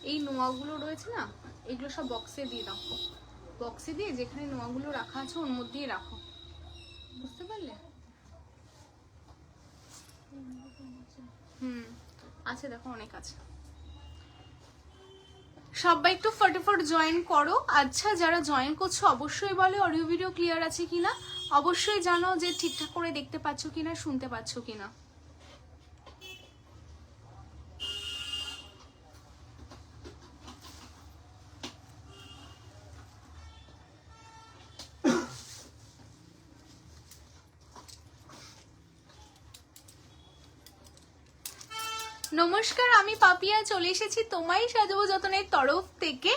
এই নোয়াগুলো রয়েছে না, এগুলো সব বক্সে দিয়ে দাও, বক্সে দিয়ে যেখানে নোয়াগুলো রাখা আছে ওর মধ্যেই রাখো, বুঝতে পারলে? আছে, দেখো অনেক আছে। সবাই একটু ফটাফট জয়েন করো। আচ্ছা, যারা জয়েন করছো অবশ্যই বলো অডিও ভিডিও ক্লিয়ার আছে কিনা, অবশ্যই জানো যে ঠিকঠাক করে দেখতে পাচ্ছ কিনা, শুনতে পাচ্ছ কিনা। নমস্কার, আমি পাপিয়া চলে এসেছি তোমায় সাজাবো যতনের তরফ থেকে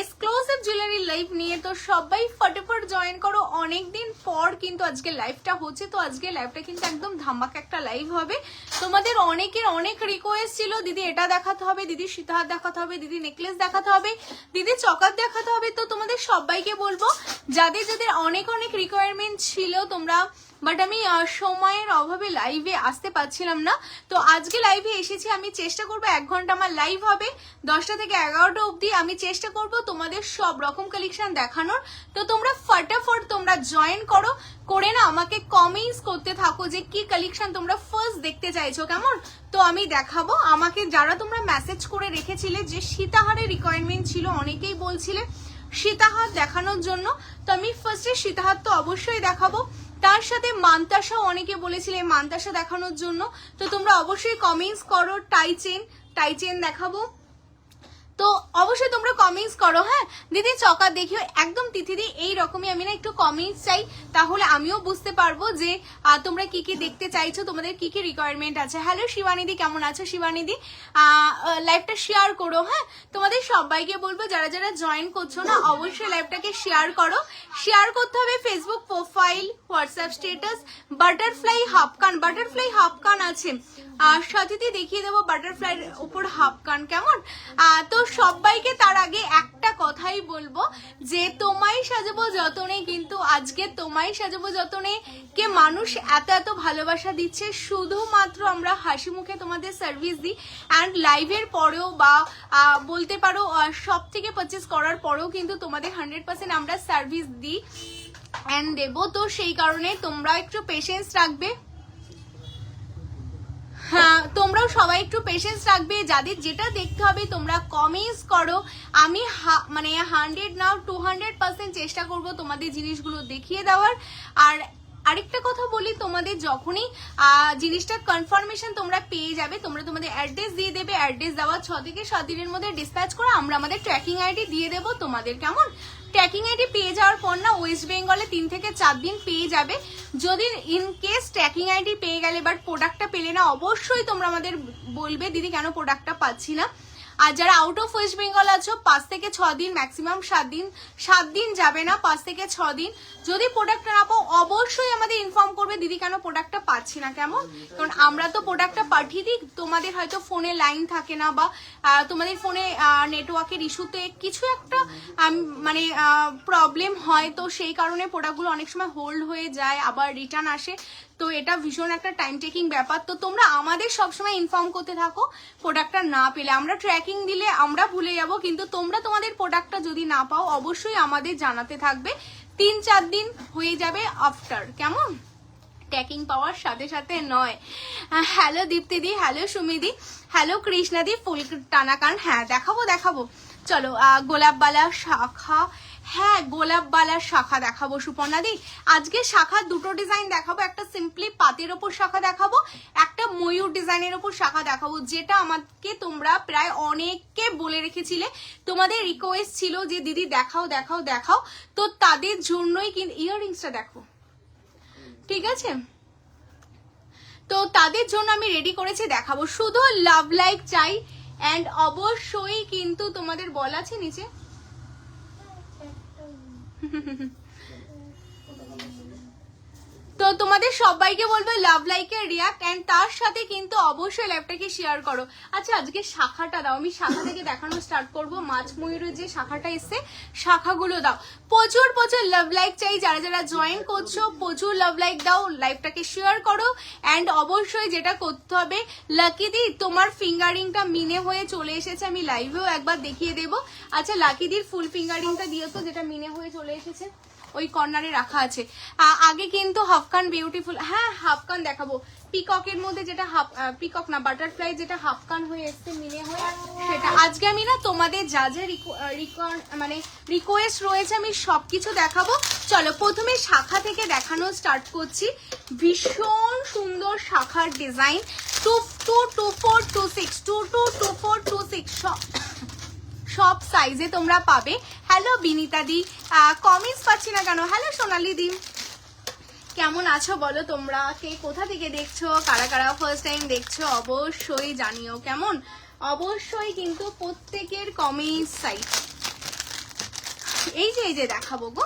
এক্সক্লুসিভ জুয়েলারি লাইভ নিয়ে। তো সবাই ফটাফট জয়েন করো, অনেকদিন পর কিন্তু আজকে লাইভটা হচ্ছে। তো আজকে লাইভটা কিন্তু একদম ধামাকা একটা লাইভ হবে। তোমাদের অনেকের অনেক রিকোয়েস্ট ছিল, দিদি এটা দেখাতে হবে, দিদি সীতাহার দেখাতে হবে, দিদি নেকলেস দেখাতে হবে, দিদি চকার দেখাতে হবে। তো তোমাদের সবাইকে বলবো, যাদের যাদের অনেক অনেক রিকোয়ারমেন্ট ছিল তোমরা, বাট আমি সময়ের অভাবে লাইভে আসতে পারছিলাম না। তো আজকে লাইভে এসেছি, আমি চেষ্টা করবো 1 ঘন্টা আমার লাইভ হবে, 10টা থেকে 11টা অবধি আমি চেষ্টা করব তোমাদের সব রকম কালেকশন দেখানোর। তো তোমরা ফটাফট তোমরা জয়েন করো, করে না আমাকে কমেন্টস করতে থাকো যে কি কালেকশন তোমরা ফার্স্ট দেখতে চাইছো, কেমন? তো আমি দেখাবো। আমাকে যারা তোমরা মেসেজ করে রেখেছিলে যে সীতাহারের রিকোয়ারমেন্ট ছিল, অনেকেই বলছিলে সীতাহার দেখানোর জন্য, তো আমি ফার্স্টে সীতাহার তো অবশ্যই দেখাবো, তার সাথে মান্তাসা অনেকে বলেছিলে মান্তাসা দেখানোর জন্য। তো তোমরা অবশ্যই কমেন্টস করো। টাই চেন দেখাবো, তো অবশ্যই তোমরা কমেন্টস করো। হ্যাঁ দিদি চকা দেখিও, একদম তিথিদি এইরকমই। আমি না একটু কমেন্টস চাই, তাহলে আমিও বুঝতে পারবো যে তোমরা কি কি দেখতে চাইছো, তোমাদের কি কি রিকোয়ারমেন্ট আছে। হ্যালো শিবানিদি, কেমন আছো শিবানিদি? লাইভটা শেয়ার করো। হ্যাঁ তোমাদের সবাইকে বলবো যারা যারা জয়েন করছো না, অবশ্যই লাইভটাকে শেয়ার করো। শেয়ার করতে হবে Facebook profile, WhatsApp status. Butterfly half কান আছে, সাথে দেখিয়ে দেবো বাটারফ্লাইয়ের উপর হাফ কান, কেমন? তো সবাইকে তার আগে একটা কথাই বলবো যে তোমায় সাজাবো যতনে, কিন্তু আজকে তোমায় সাজাবো যতনে কে মানুষ এত এত ভালোবাসা দিচ্ছে, শুধুমাত্র আমরা হাসি মুখে তোমাদের সার্ভিস দিই। অ্যান্ড লাইভের পরেও বা বলতে পারো সব থেকে পারচেস করার পরেও কিন্তু তোমাদের 100% আমরা সার্ভিস দিই অ্যান্ড দেবো। তো সেই কারণে তোমরা একটু পেশেন্স রাখবে। হ্যাঁ তোমরাও সবাই একটু পেশেন্স রাখবে, যাদের যেটা দেখতে হবে তোমরা কমেন্টস করো। আমি মানে 100 নাও 200% চেষ্টা করব তোমাদের জিনিসগুলো দেখিয়ে দেওয়ার। আর আরেকটা কথা বলি, তোমাদের যখনই জিনিসটা কনফার্মেশন তোমরা পেয়ে যাবে, তোমরা তোমাদের অ্যাড্রেস দিয়ে দেবে, অ্যাড্রেস দেওয়ার 6 থেকে 7 দিনের মধ্যে ডিসপ্যাচ করো, আমরা আমাদের ট্র্যাকিং আইডি দিয়ে দেবো তোমাদের, কেমন? ট্র্যাকিং আইডি পেয়ে যাওয়ার পর না ওয়েস্ট বেঙ্গলে 3 থেকে 4 দিন পেয়ে যাবে। যদি ইন কেস ট্র্যাকিং আইডি পেয়ে গেলে বাট প্রোডাক্টটা পেলে না, অবশ্যই তোমরা আমাদের বলবে দিদি কেন প্রোডাক্টটা পাচ্ছি না। আর যারা আউট অফ ওয়েস্ট বেঙ্গল আছো 5 থেকে 6 দিন, ম্যাক্সিমাম 7 দিন যাবে না, 5 থেকে 6 দিন। যদি প্রোডাক্টটা না পাও অবশ্যই আমাদের ইনফর্ম করবে দিদি কেন প্রোডাক্টটা পাচ্ছি না, কেমন? কারণ আমরা তো প্রোডাক্টটা পাঠিয়ে দিই, তোমাদের হয়তো ফোনে লাইন থাকে না বা তোমাদের ফোনে নেটওয়ার্কের ইস্যুতে কিছু একটা মানে প্রবলেম হয়, তো সেই কারণে প্রোডাক্টগুলো অনেক সময় হোল্ড হয়ে যায়, আবার রিটার্ন আসে। তো এটা ভীষণ একটা টাইম টেকিং ব্যাপার। তো তোমরা আমাদের সবসময় ইনফর্ম করতে থাকো প্রোডাক্টটা না পেলে। আমরা ট্র্যাকিং দিলে আমরা ভুলে যাব, কিন্তু তোমরা তোমাদের প্রোডাক্টটা যদি না পাও অবশ্যই আমাদের জানাতে থাকবে। 3-4 দিন হয়ে যাবে আফটার, কেমন? ট্র্যাকিং পাওয়ার সাথে সাথে নয়। হ্যালো দীপ্তিদি, হ্যালো সুমিদি, হ্যালো কৃষ্ণাদি, ফুল টানাকান। হ্যাঁ দেখাবো। চলো গোলাপবালা শাখা, হ্যাঁ গোলাপবালা শাখা দেখাবো সুপর্ণাদি। আজকে শাখা দুটো ডিজাইন দেখাবো, একটা সিম্পলি পাতের ওপর শাখা দেখাবো, একটা ময়ূর ডিজাইনের ওপর শাখা দেখাবো, যেটা আমাকে তোমরা প্রায় অনেককে বলে রেখেছিলে, তোমাদের রিকোয়েস্ট ছিল যে দিদি দেখাও। তো তাদের জন্যই কিন্তু ইয়াররিংসটা দেখো, ঠিক আছে? তো তাদের জন্য আমি রেডি করেছি, দেখাবো। শুধু লাভ লাইক চাই অ্যান্ড অবশ্যই কিন্তু তোমাদের বলা আছে নিচে তো তোমাদের সবাইকে বলবো লাভ লাইকের রিয়াক্ট এন্ড তার সাথে কিন্তু অবশ্যই লাইভটাকে শেয়ার করো। আচ্ছা আজকে শাখাটা দাও, আমি শাখা থেকে দেখানো স্টার্ট করব। মাছ ময়ূরের যে শাখাটা এসছে শাখাগুলো দাও, প্রচুর প্রচুর লাভ লাইক চাই। যারা যারা জয়েন করছো প্রচুর লাভ লাইক দাও, লাইভটাকে শেয়ার করো এন্ড অবশ্যই যেটা করতে হবে, লাকি দি তোমার ফিঙ্গারিংটা মিনে হয়ে চলে এসেছে, আমি লাইভেও একবার দেখিয়ে দেবো। আচ্ছা লাকি দির ফুল ফিঙ্গারিংটা দিও তো, যেটা মিনে হয়ে চলে এসেছে ওই কর্নারে রাখা আছে। আগে কিন্তু হাফকান বিউটিফুল, হ্যাঁ হাফকান দেখাবো, পিককের মধ্যে যেটা হাফ পিকক না বাটারফ্লাই যেটা হাফকান হয়ে এসছে মিনে হয়ে, সেটা আজকে আমি না তোমাদের যা যা মানে রিকোয়েস্ট রয়েছে আমি সবকিছু দেখাবো। চলো প্রথমে শাখা থেকে দেখানো স্টার্ট করছি। ভীষণ সুন্দর শাখার ডিজাইন, 222426 222426 সব সাইজে তোমরা পাবে। হ্যালো বিনিতা দি, কমেন্টস পাচ্ছি না কেন? হ্যালো সোনালি দি, কেমন আছো বলো তোমরা? কে কোথা থেকে দেখছো, কারা কারা ফার্স্ট টাইম দেখছো অবশ্যই জানিও কেমন। অবশ্যই কিন্তু প্রত্যেকের কমেন্টস চাই। এই যে দেখাবো গো,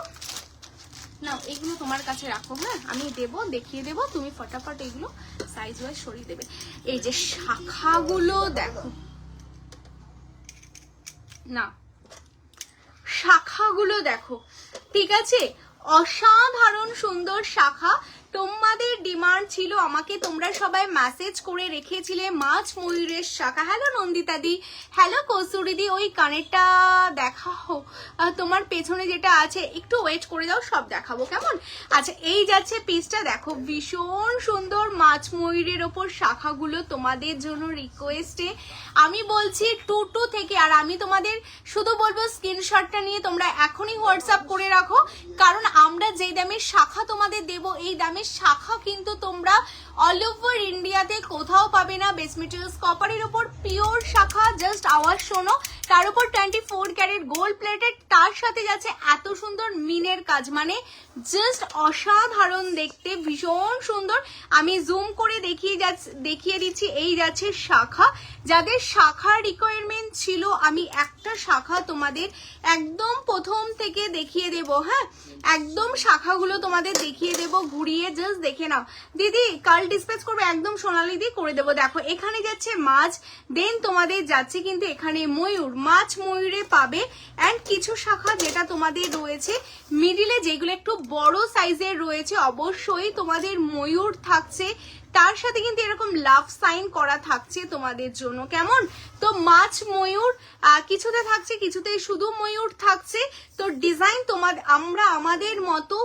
না এগুলো তোমার কাছে রাখো, হ্যাঁ আমি দেবো, দেখিয়ে দেবো, তুমি ফটাফট এগুলো সাইজ ওয়াইজ সরিয়ে দেবে। এই যে শাখাগুলো দেখো না, শাখাগুলো দেখো, ঠিক আছে, অসাধারণ সুন্দর শাখা। তোমাদের ডিমান্ড ছিল, আমাকে তোমরা সবাই মেসেজ করে রেখেছিলে মাছ ময়ূরের শাখা। হ্যালো নন্দিতা দি, হ্যালো কসুরি দি, ওই কানেরটা দেখাও, তোমার পেছনে যেটা আছে একটু ওয়েট করে দাও, সব দেখাবো কেমন। আচ্ছা এই যাচ্ছে পিসটা দেখো, ভীষণ সুন্দর মাছ ময়ূরের ওপর শাখাগুলো তোমাদের জন্য রিকোয়েস্টে আমি বলছি 22 থেকে। আর আমি তোমাদের শুধু বলবো স্ক্রিনশটটা নিয়ে তোমরা এখনই হোয়াটসঅ্যাপ করে রাখো, কারণ আমরা যে দামের শাখা তোমাদের দেব এই দামের শাখা কিন্তু তোমরা অল ওভার ইন্ডিয়াতে কোথাও পাবে না। বেস মেটেরিয়ালস কপারের উপর পিওর শাখা, জাস্ট আওয়াজ শোনো, তার উপর 24 ক্যারেট গোল্ড প্লেটেড, তার সাথে যাচ্ছে এত সুন্দর মিনের কাজ, মানে জাস্ট অসাধারণ দেখতে, ভীষণ সুন্দর। আমি জুম করে দেখিয়ে দিচ্ছি। এই যাচ্ছে শাখা, যাদের শাখার রিকোয়ারমেন্ট ছিল আমি একটা শাখা তোমাদের একদম প্রথম থেকে দেখিয়ে দেব, হ্যাঁ একদম শাখাগুলো তোমাদের দেখিয়ে দেব, ঘুরিয়ে জাস্ট দেখে নাও। দিদি কাল ডিসপ্যাচ করবো, একদম সোনালি দি করে দেবো। দেখো এখানে যাচ্ছে মাছ, দেন তোমাদের যাচ্ছে কিন্তু এখানে ময়ূর, মাছ ময়ূরে পাবে অ্যান্ড কিছু শাখা যেটা তোমাদের রয়েছে মিডিলে যেগুলো একটু বড় সাইজের রয়েছে, অবশ্যই তোমাদের ময়ূর থাকছে, তার সাথে কিন্তু এরকম লাভ সাইন করা থাকছে তোমাদের জন্য কেমন। তো মাছ ময়ূর কিছুতে থাকছে, কিছুতে শুধু ময়ূর থাকছে। তো ডিজাইন আমরা আমাদের মতো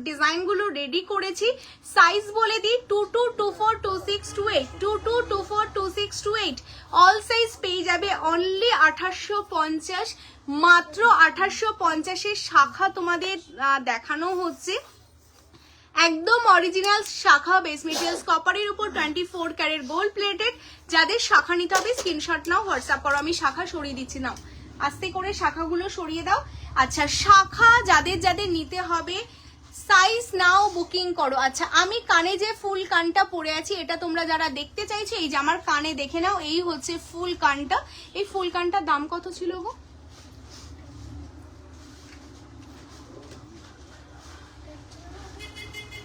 ডিজাইনগুলো রেডি করেছি। সাইজ বলে দিই 22242628 22242628, অল সাইজ পেয়ে যাবে অনলি 2850, মাত্র 2850 শাখা তোমাদের দেখানো হচ্ছে, একদম অরিজিনাল শাখা, বেস মেটেরিয়ালস কপারের উপর 24 ক্যারেট গোল্ড প্লেটেড। যাদের শাখা নিতে হবে স্ক্রিনশট নাও, হোয়াটসঅ্যাপ করো, আমি শাখা সরিয়ে দিচ্ছি, নাও আস্তে করে শাখাগুলো সরিয়ে দাও। আচ্ছা শাখা যাদের যাদের নিতে হবে সাইজ নাও, বুকিং করো। আচ্ছা আমি কানে যে ফুল কানটা পরে আছি এটা তোমরা যারা দেখতে চাইছো, এই যে আমার কানে দেখে নাও, এই হচ্ছে ফুল কানটা। এই ফুল কানটার দাম কত ছিল গো?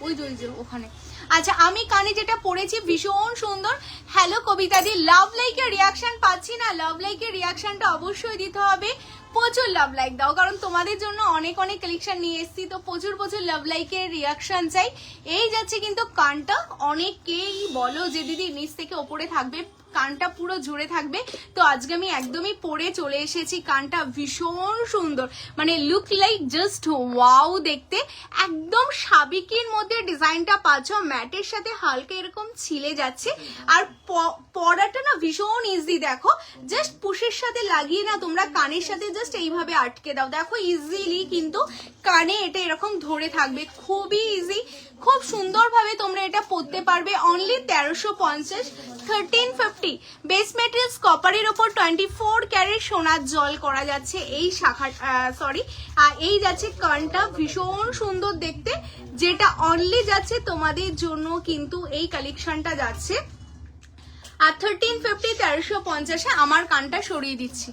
ওই যে ওখানে। আচ্ছা আমি কানে যেটা পরেছি ভীষণ সুন্দর। হ্যালো কবিতা দি, লাভ লাইকের রিয়াকশন পাচ্ছি না, লাভ লাইকের রিয়াকশনটা অবশ্যই দিতে হবে, প্রচুর লাভ লাইক দাও, কারণ তোমাদের জন্য অনেক অনেক কালেকশন নিয়ে এসেছি, তো প্রচুর প্রচুর লাভ লাইকের রিয়াকশন চাই। এই যাচ্ছে কিন্তু কানটা, অনেকেই বলো যে দিদি নিচ থেকে ওপরে থাকবে, কানটা পুরো জুড়ে থাকবে, তো আজকে আমি একদমই পরে চলে এসেছি। কানটা ভীষণ সুন্দর, মানে লুক লাইক জাস্ট ওয়াও দেখতে, একদম সাবিকির মধ্যে ডিজাইনটা পাচ্ছ, ম্যাটের সাথে হালকা এরকম ছিলে যাচ্ছে, আর পরাটা না ভীষণ ইজি। দেখো জাস্ট পুশের সাথে লাগিয়ে না তোমরা কানের সাথে জাস্ট এইভাবে আটকে দাও, দেখো ইজিলি কিন্তু কানে এটা এরকম ধরে থাকবে, খুবই ইজি, খুব সুন্দরভাবে তোমরা এটা পরতে পারবে। অনলি 1350, 1350 বেস মেটেরিয়ালস কপারের ওপর 24 ক্যারেট সোনার জল করা যাচ্ছে এই শাখা, সরি এই যাচ্ছে কানটা, ভীষণ সুন্দর দেখতে, যেটা অনলি যাচ্ছে তোমাদের জন্য কিন্তু এই কালেকশনটা যাচ্ছে আর 1350 1350। আমার কানটা সরিয়ে দিচ্ছি,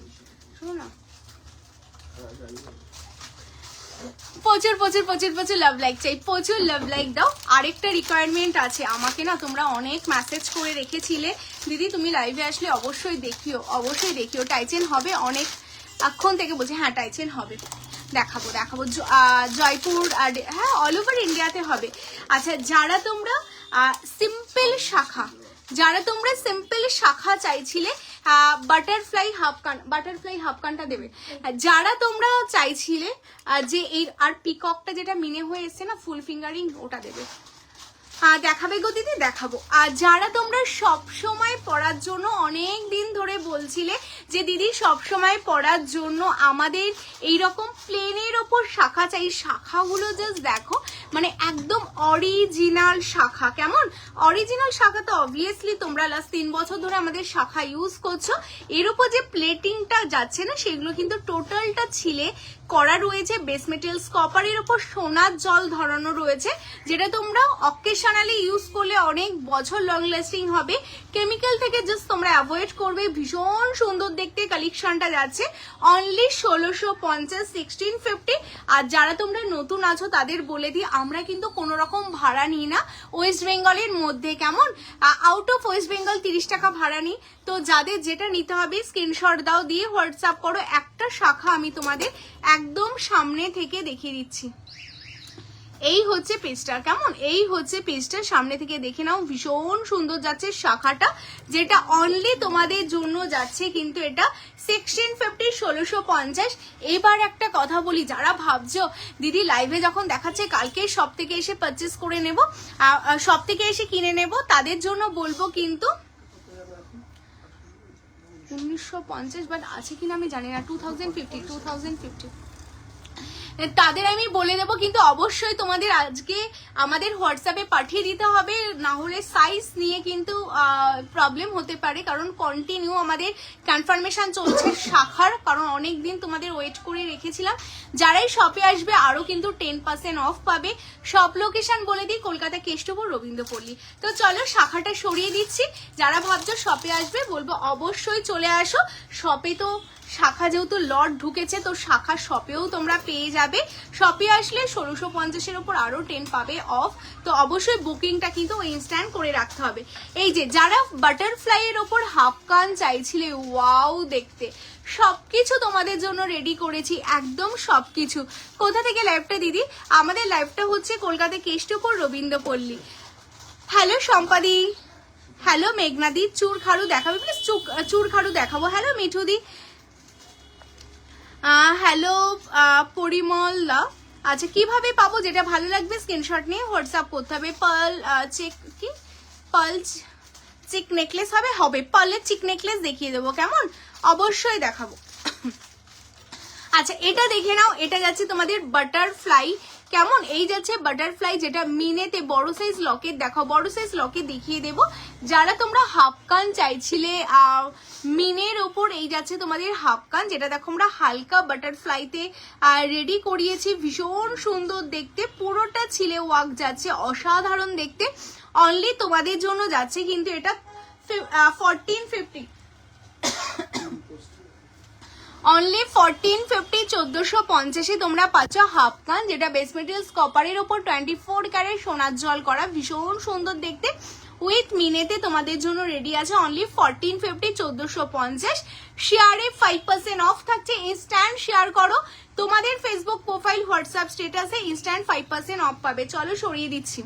শোনো না প্রচুর প্রচুর প্রচুর প্রচুর লাভ লাইক চাই, প্রচুর লাভ লাইক দাও। আরেকটা রিকোয়ারমেন্ট আছে, আমাকে না তোমরা অনেক মেসেজ করে রেখেছিলে দিদি তুমি লাইভে আসলে অবশ্যই দেখিও, অবশ্যই দেখিও, টাইচেন হবে অনেক এখন থেকে বলছি। হ্যাঁ টাইচেন হবে, দেখাবো দেখাবো, জয়পুর আর হ্যাঁ অল ওভার ইন্ডিয়াতে হবে। আচ্ছা যারা তোমরা সিম্পল শাখা, যারা তোমরা সিম্পল শাখা চাইছিলে, বাটারফ্লাই হাফকানটা দেবে। যারা তোমরা চাইছিলে যে এই আর পিককটা যেটা মিনে হয়ে এসছে না ফুল ফিঙ্গারিং, ওটা দেবে। দেখাবে গো দিদি, দেখাবো। আর যারা তোমরা সব সময় পড়ার জন্য অনেক দিন ধরে বলছিলে যে দিদি সব সময় পড়ার জন্য আমাদের এইরকম প্লেনের ওপর শাখা চাই, শাখাগুলো জাস্ট দেখো, মানে একদম অরিজিনাল শাখা। কেমন অরিজিনাল শাখা? তো অবভিয়াসলি তোমরা লাস্ট 3 বছর ধরে আমাদের শাখা ইউজ করছো। এর উপর যে প্লেটিংটা যাচ্ছে না সেগুলো কিন্তু টোটালটা ছিলে করা রয়েছে বেস মেটেরিয়ালস কপারের উপর সোনার জল ধরানো রয়েছে, যেটা তোমরা অকেশনালি ইউজ করলে অনেক বছর লং লাস্টিং হবে। কেমিক্যাল থেকে জাস্ট তোমরা অ্যাভয়েড করবে। ভীষণ সুন্দর দেখতে কালেকশনটা যাচ্ছে অনলি 1650 1650। আর যারা তোমরা নতুন আছো তাদের বলে দিই আমরা কিন্তু কোনো রকম ভাড়া নিই না ওয়েস্ট বেঙ্গলের মধ্যে। কেমন আউট অফ ওয়েস্ট বেঙ্গল 30 টাকা ভাড়া নিই। তো যাদের যেটা নিতে হবে স্ক্রিনশট দাও, দিয়ে হোয়াটসঅ্যাপ করো। একটা শাখা আমি তোমাদের একদম সামনে থেকে দেখিয়ে দিচ্ছি। এই হচ্ছে পেজটা, কেমন এই হচ্ছে পেজটা, সামনে থেকে দেখে নাও। ভীষণ সুন্দর যাচ্ছে শাখাটা, যেটা অনলি তোমাদের জন্য যাচ্ছে কিন্তু এটা 1650 1650। এবার একটা কথা বলি, যারা ভাবছো দিদি লাইভে যখন দেখাচ্ছে কালকে সব থেকে এসে পারচেস করে নেব, সব থেকে এসে কিনে নেব, তাদের জন্য বলবো কিন্তু 1950 বাট আছে কিনা আমি জানি না, 2050 তাদের আমি বলে দেবো। কিন্তু অবশ্যই তোমাদের আজকে আমাদের হোয়াটসঅ্যাপে পাঠিয়ে দিতে হবে, না হলে সাইজ নিয়ে কিন্তু প্রবলেম হতে পারে, কারণ কন্টিনিউ আমাদের কনফার্মেশন চলছে শাখার, কারণ অনেক দিন তোমাদের ওয়েট করে রেখেছিলাম। যারাই শপে আসবে আরো কিন্তু 10% অফ পাবে। শপ লোকেশন বলে দিই, কলকাতা কেষ্টপুর রবীন্দ্রপল্লী। তো চলো শাখাটা সরিয়ে দিচ্ছি। যারা ভাবছো শপে আসবে বলবো অবশ্যই চলে আসো শপে। তো শাখা যেহেতু লট ঢুকেছে তো শাখা শপেও তোমরা পেয়ে যাবে। শপে আসলে 1650-এর উপর আরো 10 পাবে অফ। তো অবশ্যই বুকিংটা কিন্তু ইনস্ট্যান্ট করে রাখতে হবে। এই যে যারা বাটারফ্লাই এর ওপর হাফ কান চাইছিলে, ওয়াও দেখতে, সবকিছু তোমাদের জন্য রেডি করেছি, একদম সবকিছু। কোথা থেকে লাইভটা দিদি? আমাদের লাইভটা হচ্ছে কলকাতা কেষ্টপুর রবীন্দ্রপল্লী। হ্যালো সম্পাদি, হ্যালো মেঘনাদি, চুরখাড়ু দেখাবে প্লিজ, চুরখাড়ু দেখাবো। হ্যালো মিঠুদি, হ্যালো পরিমল দা। আচ্ছা কিভাবে পাবো? যেটা ভালো লাগবে স্ক্রিনশট নিয়ে হোয়াটসঅ্যাপ করতে হবে। পার্ল চেক, কি পার্ল চিক নেকলেস হবে পার্লের চিক নেকলেস দেখিয়ে দেবো, কেমন অবশ্যই দেখাবো। আচ্ছা এটা দেখে নাও, এটা যাচ্ছে তোমাদের বাটারফ্লাই। কেমন এই যাচ্ছে বাটারফ্লাই, যেটা মিনেতে বড় সাইজ লকেট দেখাও, বড় সাইজ লকেট দেখিয়ে দেব। যারা তোমরা হাফ কান চাইছিলে মিনের ওপর, এই যাচ্ছে তোমাদের হাফ কান, যেটা দেখো আমরা হালকা বাটারফ্লাইতে রেডি করিয়েছি। ভীষণ সুন্দর দেখতে, পুরোটা ছিলে ওয়ার্ক যাচ্ছে, অসাধারণ দেখতে। অনলি তোমাদের জন্য যাচ্ছে কিন্তু এটা 1450, অনলি 1450 1450-এ তোমরা পাচ্ছ হাফ কান, যেটা বেস মেটেরিয়ালস কপারের ওপর 24 ক্যারেট সোনার জল করা, ভীষণ সুন্দর দেখতে। উইথ মিনেতে তোমাদের জন্য রেডি আছে অনলি 1450 1450। শেয়ারে 5% অফ থাকছে, ইনস্ট্যান্ট শেয়ার করো তোমাদের ফেসবুক প্রোফাইল হোয়াটসঅ্যাপ স্ট্যাটাসে, ইনস্ট্যান্ট 5% অফ পাবে। চলো সরিয়ে দিচ্ছি।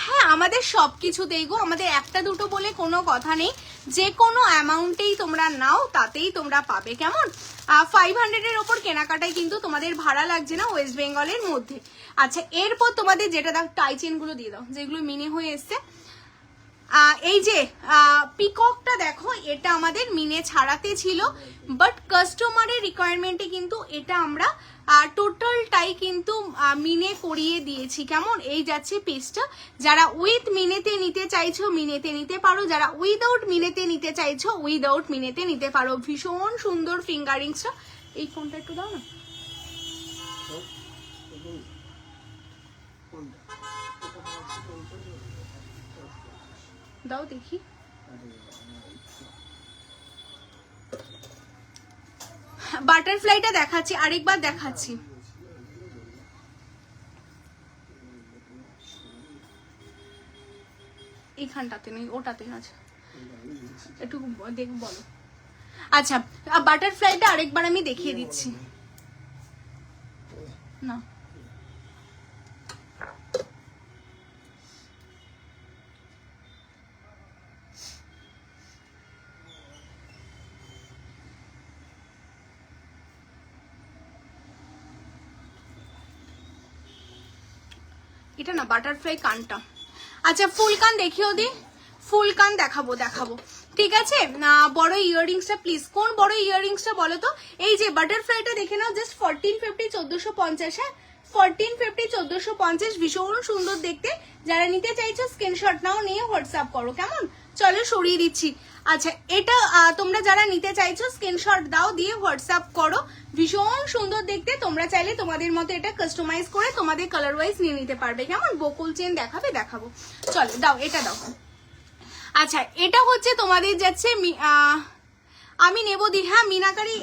হ্যাঁ আমাদের সবকিছুতেই গো, আমাদের একটা দুটো বলে কোনো কথা নেই, যে কোনো অ্যামাউন্টেই তোমরা নাও তাতেই তোমরা পাবে। কেমন 500-এর ওপর কেনাকাটায় কিন্তু তোমাদের ভাড়া লাগছে না ওয়েস্ট বেঙ্গলের মধ্যে। আচ্ছা এরপর তোমাদের যেটা দাও, টাই চেনগুলো দিয়ে দাও যেগুলো মিনি হয়ে এসছে। এই যে পিককটা দেখো, এটা আমাদের মিনে ছাড়াতে ছিল, বাট কাস্টমারের রিকোয়ারমেন্টে কিন্তু এটা আমরা টোটালটাই কিন্তু মিনে করিয়ে দিয়েছি। কেমন এই যাচ্ছে পিসটা। যারা উইথ মিনেতে নিতে চাইছো মিনেতে নিতে পারো, যারা উইদাউট মিনেতে নিতে চাইছো উইদাউট মিনেতে নিতে পারো। ভীষণ সুন্দর ফিঙ্গারিংসটা। এই ফোনটা একটু দাও না, দাও দেখি। বাটারফ্লাইটা দেখাচ্ছি, আরেকবার দেখাচ্ছি। এইখানটাতে নেই, ওটাতে আছে, একটু দেখ বলো। আচ্ছা বাটারফ্লাইটা আরেকবার আমি দেখিয়ে দিচ্ছি না, এটা না বাটারফ্লাই কানটা। আচ্ছা ফুল কান দেখিও দি, ফুল কান দেখাবো দেখাবো, ঠিক আছে। বড় ইয়াররিংসটা প্লিজ, কোন বড় ইয়াররিংসটা বলো তো? এই যে বাটারফ্লাইটা দেখে নাও, জাস্ট 1450 1450, হ্যাঁ 1450 1450, ভীষণ সুন্দর দেখতে। যারা নিতে চাইছো স্ক্রিনশট নাও, নিয়ে হোয়াটসঅ্যাপ করো, কেমন? চলো সরিয়ে দিচ্ছি। আচ্ছা এটা তোমরা যারা নিতে চাইছো স্ক্রিনশট দাও, দিয়ে হোয়াটসঅ্যাপ করো, ভীষণ সুন্দর দেখতে। তোমরা চাইলে তোমাদের মতো এটা কাস্টমাইজ করে তোমাদের কালার ওয়াইজ নিয়ে নিতে পারবে, কেমন? বকুল চেন দেখাবে, দেখাবো, চলো দাও এটা দাও। আচ্ছা এটা হচ্ছে তোমাদের যাচ্ছে আমি নেব দি, হ্যাঁ মিনাকারি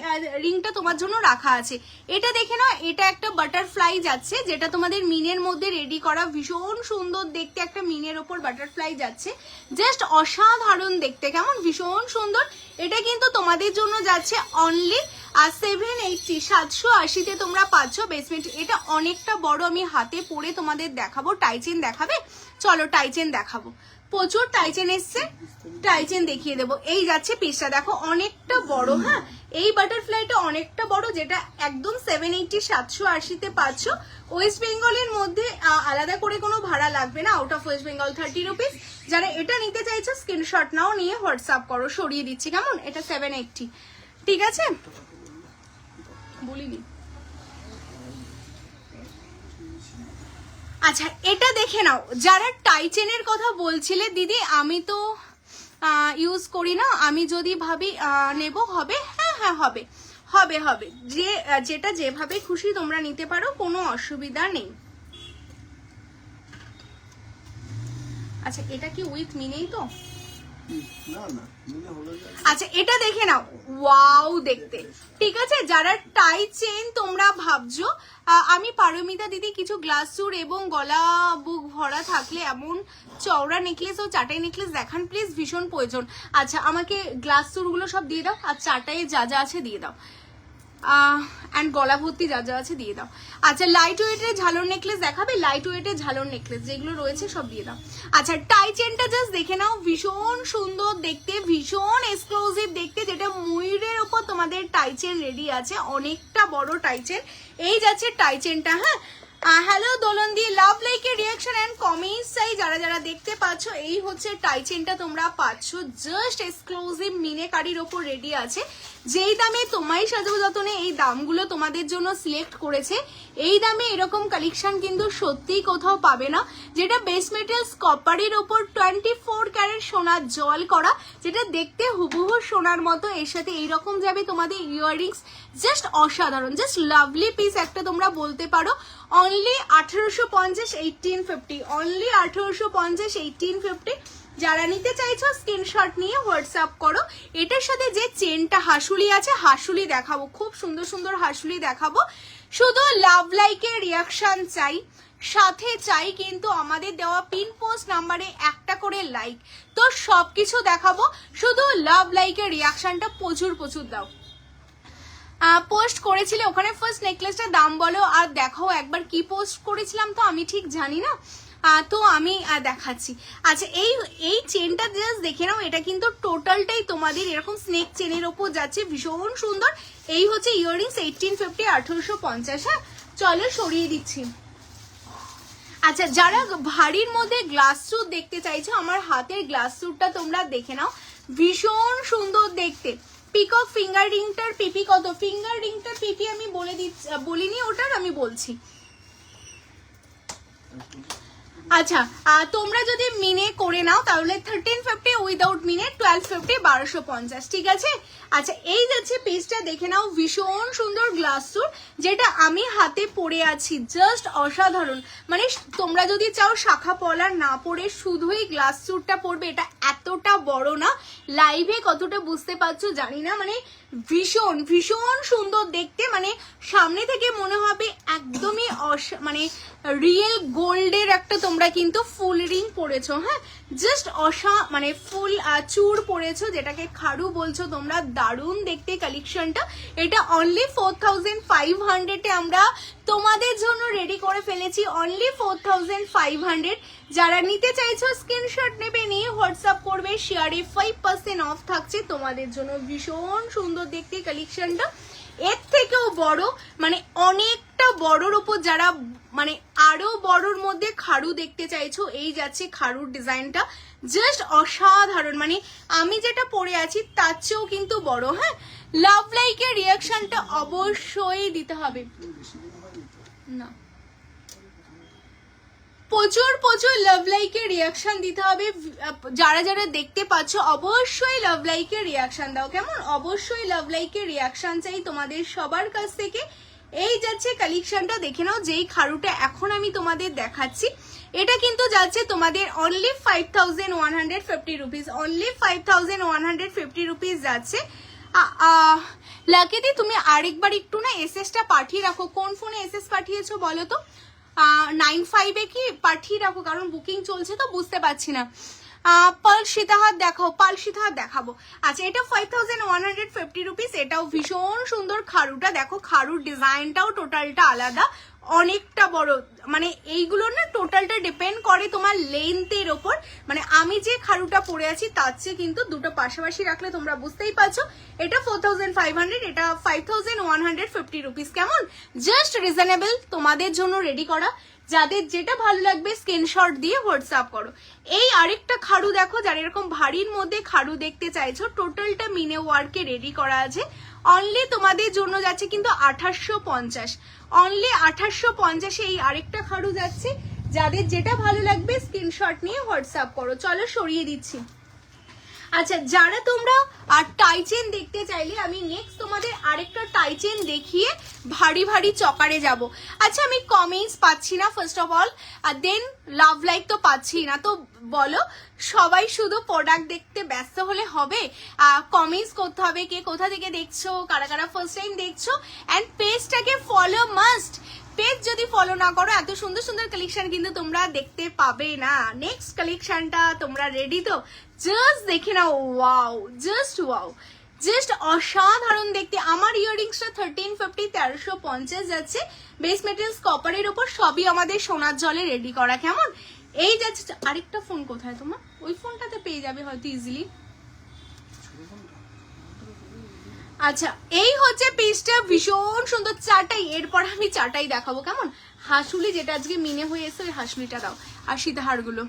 রিংটা তোমার জন্য রাখা আছে। এটা দেখে নাও, এটা একটা বাটারফ্লাই যাচ্ছে, যেটা তোমাদের মিনের মধ্যে রেডি করা, ভীষণ সুন্দর দেখতে, একটা মিনের ওপর বাটারফ্লাই যাচ্ছে, জাস্ট অসাধারণ দেখতে, কেমন? ভীষণ সুন্দর। এটা কিন্তু তোমাদের জন্য যাচ্ছে অনলি 780, 780-তে তোমরা পাচ্ছ বেসমেন্ট। এটা অনেকটা বড়, আমি হাতে পরে তোমাদের দেখাবো। টাইচেন দেখাবে? চলো টাইচেন দেখাবো, প্রচুর টাইচেন এসছে, টাইচেন দেখিয়ে দেবো। এই যাচ্ছে পিসটা, দেখো অনেকটা বড়, হ্যাঁ এই বাটারফ্লাইটা অনেকটা বড়, যেটা একদম 780 780-তে পাচ্ছ। ওয়েস্ট বেঙ্গলের মধ্যে আলাদা করে কোনো ভাড়া লাগবে না, out of West Bengal 30 rupees. যারা এটা নিতে চাইছো স্ক্রিনশট নাও, নিয়ে হোয়াটসঅ্যাপ করো, সরিয়ে দিচ্ছি, কেমন? এটা 780, ঠিক আছে? বলিনি। আচ্ছা এটা দেখে নাও, যারা টাইচেনের কথা বলছিলে দিদি আমি তো ইউজ করি না, আমি যদি ভাবি নেব হবে, হ্যাঁ হ্যাঁ হবে হবে হবে, যেটা যেভাবে খুশি তোমরা নিতে পারো, কোনো অসুবিধা নেই। আচ্ছা এটা কি উইথ মিনেই তো? আচ্ছা এটা দেখে নাও, ওয়াও দেখতে, ঠিক আছে। যারা টাই চেন তোমরা ভাবছো, আমি পারমিতা দিদি কিছু গ্লাস সুর এবং গলা বুক ভরা থাকলে এমন চওড়া নেকলেস ও চাটাই নেকলেস দেখান প্লিজ, ভীষণ প্রয়োজন। আচ্ছা আমাকে গ্লাস সুর গুলো সব দিয়ে দাও, আর চাটাই যা যা আছে দিয়ে দাও, অ্যান্ড গলা ভর্তি যা যা আছে দিয়ে দাও। আচ্ছা লাইট ওয়েটের ঝালর নেকলেস দেখাবে? লাইট ওয়েটের ঝালর নেকলেস যেগুলো রয়েছে সব দিয়ে দাও। আচ্ছা টাই চেনটা জাস্ট দেখে নাও, ভীষণ সুন্দর দেখতে, ভীষণ এক্সক্লুসিভ দেখতে, যেটা ময়ূরের উপর তোমাদের টাই চেন রেডি আছে, অনেকটা বড় টাই চেন। এই যাচ্ছে টাই চেনটা, হ্যাঁ। হ্যালো দোলন্দি, লাভ লাইকের রিয়াকশন এন্ড কমেন্টস চাই যারা যারা দেখতে পাচ্ছ। এই হচ্ছে টাই চেনটা তোমরা পাচ্ছ, জাস্ট এক্সক্লুসিভ মিনেকারির ওপর রেডি আছে। যেই দামে তোমায় সাজাবো যতনে এই দামগুলো তোমাদের জন্য সিলেক্ট করেছে, এই দামে এরকম কালেকশন কিন্তু সত্যিই কোথাও পাবে না, যেটা বেস মেটেরিয়ালস কপারের ওপর 24 ক্যারেট সোনার জল করা, যেটা দেখতে হুবহু সোনার মতো। এর সাথে এইরকম যাবে তোমাদের ইয়াররিংস, জাস্ট অসাধারণ, জাস্ট লাভলি পিস একটা তোমরা বলতে পারো। Only 1850 1850, only 1850 1850। যারা নিতে চাইছো স্ক্রিনশট নিয়ে হোয়াটসঅ্যাপ করো। এটার সাথে যে চেনটা হাসুলি আছে, হাসুলি দেখাবো, খুব সুন্দর সুন্দর হাসুলি দেখাবো। শুধু লাভ লাইকের রিয়াকশন চাই, সাথে চাই কিন্তু আমাদের দেওয়া পিন পোস্ট নাম্বারে একটা করে লাইক। তো সবকিছু দেখাবো, শুধু লাভ লাইকের রিয়াকশনটা প্রচুর প্রচুর দাও। পোস্ট করেছিলে ওখানে ফার্স্ট নেকলেসটার দাম বলো আর দেখাও একবার, কি পোস্ট করেছিলাম তো আমি ঠিক জানি না, তো আমি দেখাচ্ছি। আচ্ছা এই চেনটা জাস্ট দেখে নাও, এটা কিন্তু টোটালটাই তোমাদের এরকম স্নেক চেনের ওপর যাচ্ছে, ভীষণ সুন্দর। এই হচ্ছে ইয়াররিংস 1850 1850, হ্যাঁ চলো সরিয়ে দিচ্ছি। আচ্ছা যারা ভারীর মধ্যে গ্লাস স্যুট দেখতে চাইছো, আমার হাতের গ্লাস স্যুটটা তোমরা দেখে নাও, ভীষণ সুন্দর দেখতে। পিকক ফিঙ্গার রিংটার পিপি কত? ফিঙ্গার রিংটার পিপি আমি বলে দিচ্ছি, বলিনি ওটার, আমি বলছি। আচ্ছা তোমরা যদি মিনে করে নাও তাহলে 1350 উইদাউট মিনে 1250 1250 ঠিক আছে। আচ্ছা এই যাচ্ছে পিসটা দেখে নাও, ভীষণ সুন্দর গ্লাস স্যুট যেটা আমি হাতে পরে আছি, জাস্ট অসাধারণ। মানে তোমরা যদি চাও শাখা পলার না পরে শুধুই গ্লাস স্যুটটা পরবে, এটা এতটা বড় না, লাইভে কতটা বুঝতে পারছো জানি না, মানে ভীষণ ভীষণ সুন্দর দেখতে। মানে সামনে থেকে মনে হবে একদমই মানে রিয়েল গোল্ডের একটা তোমরা কিন্তু ফুল রিং পরেছো, হ্যাঁ জাস্ট মানে ফুল চূড় পরেছো যেটাকে খাড়ু বলছো তোমরা, দারুণ দেখতে কালেকশনটা। এটা অনলি 4500 এ আমরা তোমাদের জন্য রেডি করে ফেলেছি, অনলি 4500। যারা নিতে চাইছো স্ক্রিনশট নেবে, নিয়ে হোয়াটসঅ্যাপ করবে, শেয়ারে 5% অফ থাকছে তোমাদের জন্য। ভীষণ সুন্দর দেখতে কালেকশনটা, এর থেকেও বড় মানে অনেকটা বড়র উপর যারা মানে আরো বড়র মধ্যে খাড়ু দেখতে চাইছো, এই যাচ্ছে খাড়ুর ডিজাইনটা, জাস্ট অসাধারণ। মানে আমি যেটা পরে আছি তার চেয়েও কিন্তু বড়। হ্যাঁ লাভ লাইকের রিয়াকশনটা অবশ্যই দিতে হবে না, প্রচুর প্রচুর লাভ লাইকের রিয়াকশন দিতে হবে। যারা যারা দেখতে পাচ্ছ অবশ্যই লাভ লাইকের রিয়াকশন দাও, কেমন? অবশ্যই লাভ লাইকের রিয়াকশন চাই তোমাদের সবার কাছ থেকে। এই যাচ্ছে কালেকশনটা দেখে নাও, যেই খাড়ুটা এখন আমি তোমাদের দেখাচ্ছি এটা কিন্তু যাচ্ছে তোমাদের অনলি 5150 রুপিস, অনলি 5150 রুপিস যাচ্ছে। লাকিদি তুমি আরেকবার একটু না এসএসটা পাঠিয়ে রাখো, কোন ফোনে এসএস পাঠিয়েছো বলো তো? 95 কি পাঠিয়ে রাখো, কারণ বুকিং চলছে তো বুঝতে পারছি না। পাল সীতাহার দেখাও, পাল সীতাহার দেখাবো। আচ্ছা এটা 5150 রুপিস, এটাও ভীষণ সুন্দর। খাড়ুটা দেখো, খাড়ুর ডিজাইনটাও টোটালটা আলাদা, অনেকটা বড়। মানে এইগুলো না টোটালটা ডিপেন্ড করে তোমার লেন্থের ওপর। মানে আমি যে খাড়ুটা পরে আছি তার চেয়ে কিন্তু দুটো পাশাপাশি রাখলে তোমরা বুঝতেই পারছো। এটা 4500, এটা 5150 রুপিস, কেমন? জাস্ট রিজনেবল তোমাদের জন্য রেডি করা। যাদের যেটা ভালো লাগবে স্ক্রিনশট দিয়ে হোয়াটসঅ্যাপ করো। এই আরেকটা খাড়ু দেখো, যারা এরকম ভারীর মধ্যে খাড়ু দেখতে চাইছো, টোটালটা মিনে ওয়ার্কে রেডি করা আছে, অনলি তোমাদের জন্য যাচ্ছে কিন্তু 2850, অনলি 2850 এই আরেকটা খাড়ু যাচ্ছে। যাদের যেটা ভালো লাগবে স্ক্রিনশট নিয়ে হোয়াটসঅ্যাপ করো। চলো সরিয়ে দিচ্ছি। আচ্ছা যারা তোমরা আর টাই চেন দেখতে চাইলে আমি নেক্সট তোমাদের আরেকটা টাই চেন দেখিয়ে ভারী ভারী চকারে যাব। আচ্ছা আমি কমেন্টস পাচ্ছি না ফার্স্ট অফ অল, আর দেন লাভ লাইক তো পাচ্ছি না, তো বলো সবাই শুধু প্রোডাক্ট দেখতে ব্যস্ত হলে হবে? কমেন্টস করতে হবে, কে কোথা থেকে দেখছো, কারা কারা ফার্স্ট টাইম দেখছো, অ্যান্ড পেজটাকে ফলো মাস্ট। পেজ যদি ফলো না করো এত সুন্দর সুন্দর কালেকশন কিন্তু তোমরা দেখতে পাবে না। নেক্সট কালেকশনটা তোমরা রেডি তো? জাস্ট দেখে নাও, ওয়াও, জাস্ট ওয়াও, জাস্ট অসাধারণ দেখতে। আমার ইয়াররিংসটা 1350 1350 যাচ্ছে, বেস মেটেরিয়ালস কপারের উপর, সবই আমাদের সোনার জলে রেডি করা, কেমন? এই যাচ্ছে। আরেকটা ফোন কোথায় তোমার? ওই ফোনটাতে পেয়ে যাবে হয়তো ইজিলি। আচ্ছা এই হচ্ছে পিসটা, ভীষণ সুন্দর চাটাই। এরপর আমি চাটাই দেখাবো, কেমন? হাসুলি যেটা আজকে মিনে হয়ে এসে ওই হাসুলিটা দাও, আর সীতাহারগুলো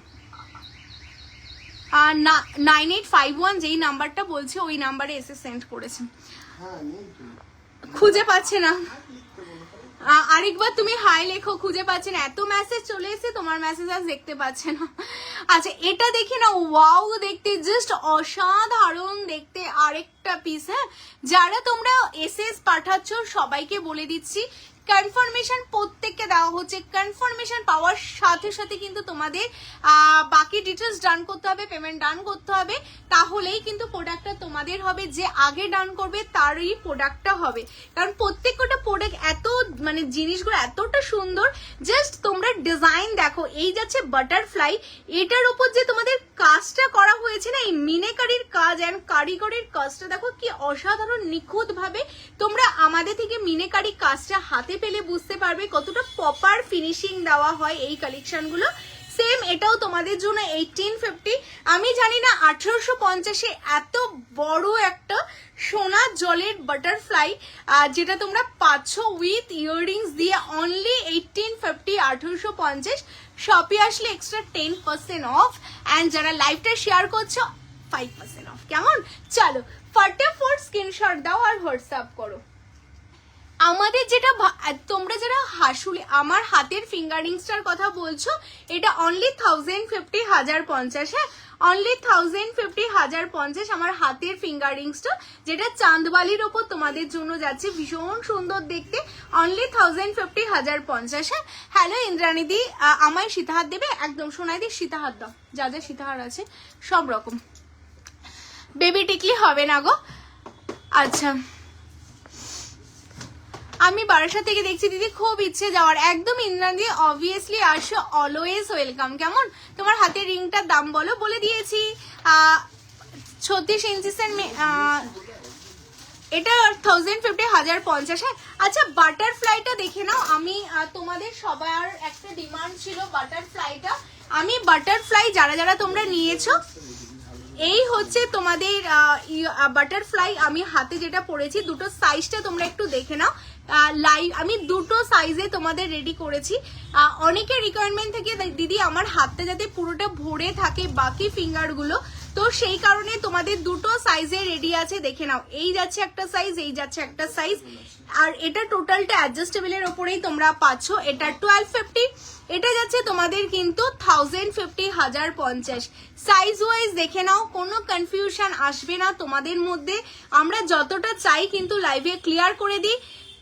9851 যেই নাম্বারটা বলছে ওই নাম্বারে এসে সেন্ড করেছে, খুঁজে পাচ্ছে না। আরেকবার তুমি হাই লেখো, খুঁজে পাচ্ছে না, এত মেসেজ চলে এসে তোমার মেসেজ আজ দেখতে পাচ্ছে না। আচ্ছা এটা দেখি না, ওয়াও দেখতে, জাস্ট অসাধারণ দেখতে আরেকটা পিস। হ্যাঁ যারা তোমরা এসএস পাঠাচ্ছ সবাইকে বলে দিচ্ছি কনফার্মেশন প্রত্যেককে দেওয়া হচ্ছে। কনফার্মেশন পাওয়ার সাথে সাথে কিন্তু তোমাদের বাকি ডিটেলস ডান করতে হবে, পেমেন্ট ডান করতে হবে, তাহলেই কিন্তু প্রোডাক্টটা তোমাদের হবে। যে আগে ডান করবে তারই প্রোডাক্টটা হবে, কারণ প্রত্যেকটা প্রোডাক্ট এত মানে জিনিসগুলো এতটা সুন্দর। জাস্ট তোমরা ডিজাইন দেখো, এই যাচ্ছে বাটারফ্লাই, এটার উপর যে তোমাদের কাজটা করা হয়েছে না, এই মিনেকারির কাজ অ্যান্ড কারিগরের কাজটা দেখো কি অসাধারণ নিখুঁত ভাবে। তোমরা আমাদের থেকে মিনেকারি কাজটা হাতে পেলে বুঝতে পারবে কতটা প্রপার ফিনিশিং দেওয়া হয় এই কালেকশনগুলো। সেম এটাও তোমাদের জন্য 1850। আমি জানি না 1850-এ এত বড় একটা সোনার জলের বাটারফ্লাই যেটা তোমরা পাচ্ছ উইথ ইয়াররিংস দিয়ে, অনলি 1850, 1850। শপে আসলে এক্সট্রা 10% অফ, অ্যান্ড যারা লাইভটা শেয়ার করছো 5% অফ, কেমন? চলো ফটাফট স্ক্রিনশট দাও আর হোয়াটসঅ্যাপ করো। আমাদের যেটা তোমরা যারা হাসুলে আমার হাতের ফিঙ্গারিংসটার কথা বলছো, এটা অনলি 1050 1050, হ্যাঁ অনলি 1050 1050 আমার হাতের ফিঙ্গারিংসটা, যেটা চাঁদবালির ওপর তোমাদের জন্য যাচ্ছে, ভীষণ সুন্দর দেখতে, অনলি 1050 1050, হ্যাঁ। হ্যালো ইন্দ্রাণীদি, আমায় সীতাহার দেবে? একদম সোনাইদি সীতাহার দাও, যা যা সীতাহার আছে সব রকম। বেবি টিকলি হবে না গো। আচ্ছা, আমি বারাসাত থেকে দেখছি দিদি, খুব ইচ্ছে যাওয়ার। একদম ইন্দ্রাণী, অবভিয়াসলি আসো, অলওয়েজ ওয়েলকাম। কেমন তোমার হাতের রিংটার দাম বলো? বলে দিয়েছি 36 ইঞ্চিসের, এটা 1050 1050, হ্যাঁ। আচ্ছা বাটারফ্লাইটা দেখে নাও, আমি তোমাদের সবার একটা ডিমান্ড ছিল বাটারফ্লাইটা, আমি বাটারফ্লাই যারা যারা তোমরা নিয়েছো, এই হচ্ছে তোমাদের বাটারফ্লাই আমি হাতে যেটা পরেছি, দুটো সাইজটা তোমরা একটু দেখে নাও। লাইভ আমি দুটো সাইজে তোমাদের রেডি করেছি। অনেকের রিকোয়ারমেন্ট থেকে দিদি আমার হাতটা যাতে পুরোটা ভরে থাকে বাকি ফিঙ্গারগুলো, তো সেই কারণে তোমাদের দুটো সাইজে রেডি আছে, দেখে নাও। এই যাচ্ছে একটা সাইজ, এই যাচ্ছে একটা সাইজ, আর এটা টোটালটা অ্যাডজাস্টেবলের ওপরেই তোমরা পাচ্ছ। এটা 1250, এটা যাচ্ছে তোমাদের কিন্তু 1050 1050। সাইজ ওয়াইজ দেখে নাও, কোনো কনফিউশন আসবে না তোমাদের মধ্যে। আমরা যতটা চাই কিন্তু লাইভে ক্লিয়ার করে দিই।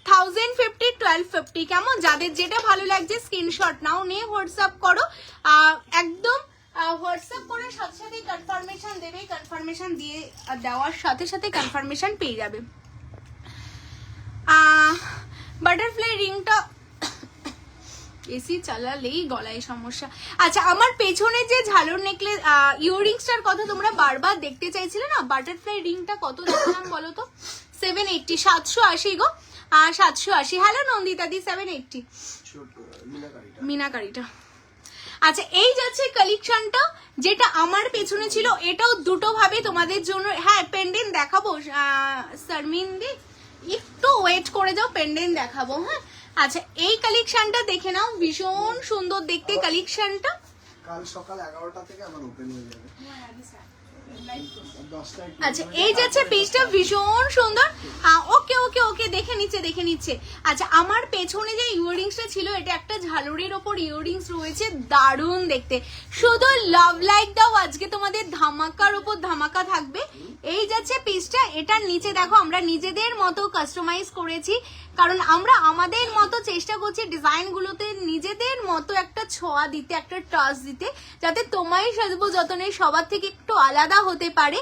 1050 1250, কেমন? যাদের যেটা ভালো লাগছে স্ক্রিনশট নাও, নিয়ে হোয়াটসঅ্যাপ করো। একদম হোয়াটসঅ্যাপ করে সাথে সাথে কনফার্মেশন দেবে, কনফার্মেশন দিয়ে দেওয়ার সাথে সাথে কনফার্মেশন পেয়ে যাবে। বাটারফ্লাই রিংটা এসি চালালেই গলায় সমস্যা। আচ্ছা, আমার পেছনে যে ঝালর নেকলেস ইয়াররিংসটার কথা তোমরা বারবার দেখতে চাইছিলে না, বাটারফ্লাই রিংটা কত দেখলাম বলো তো? 780, 780 গো, 780। হ্যালো নন্দিতাদি, 780 মিনাকারিটা। আচ্ছা, এই যাচ্ছে কালেকশনটা যেটা আমার পেছনে ছিল, এটাও দুটো ভাবে তোমাদের জন্য। হ্যাঁ পেন্ডেন্ট দেখাবো শারমিনদি, একটু ওয়েট করে যাও, পেন্ডেন্ট দেখাবো, হ্যাঁ। আচ্ছা, এই কালেকশনটা দেখে নাও, ভীষণ সুন্দর দেখতে কালেকশনটা। কাল সকাল 11টা থেকে আমার ওপেন হয়ে যাবে। আচ্ছা, এই যাচ্ছে পিসটা, ভীষণ সুন্দর। ওকে ওকে ওকে, দেখে নিচ্ছে। আচ্ছা, আমার পেছনে যে ইয়াররিংসটা ছিল, এটা একটা ঝালরের ওপর ইয়াররিংস রয়েছে, দারুণ দেখতে। শুধু লাভ লাইক দাও, আজকে তোমাদের ধামাকার ওপর ধামাকা থাকবে। এই যাচ্ছে পিসটা, এটার নিচে দেখো আমরা নিজেদের মতো কাস্টমাইজ করেছি, কারণ আমরা আমাদের মতো চেষ্টা করছি ডিজাইনগুলোতে নিজেদের মতো একটা ছোঁয়া দিতে, একটা টাচ দিতে, যাতে তোমারই সাজবো যতনে সবার থেকে একটু আলাদা হতে পারে।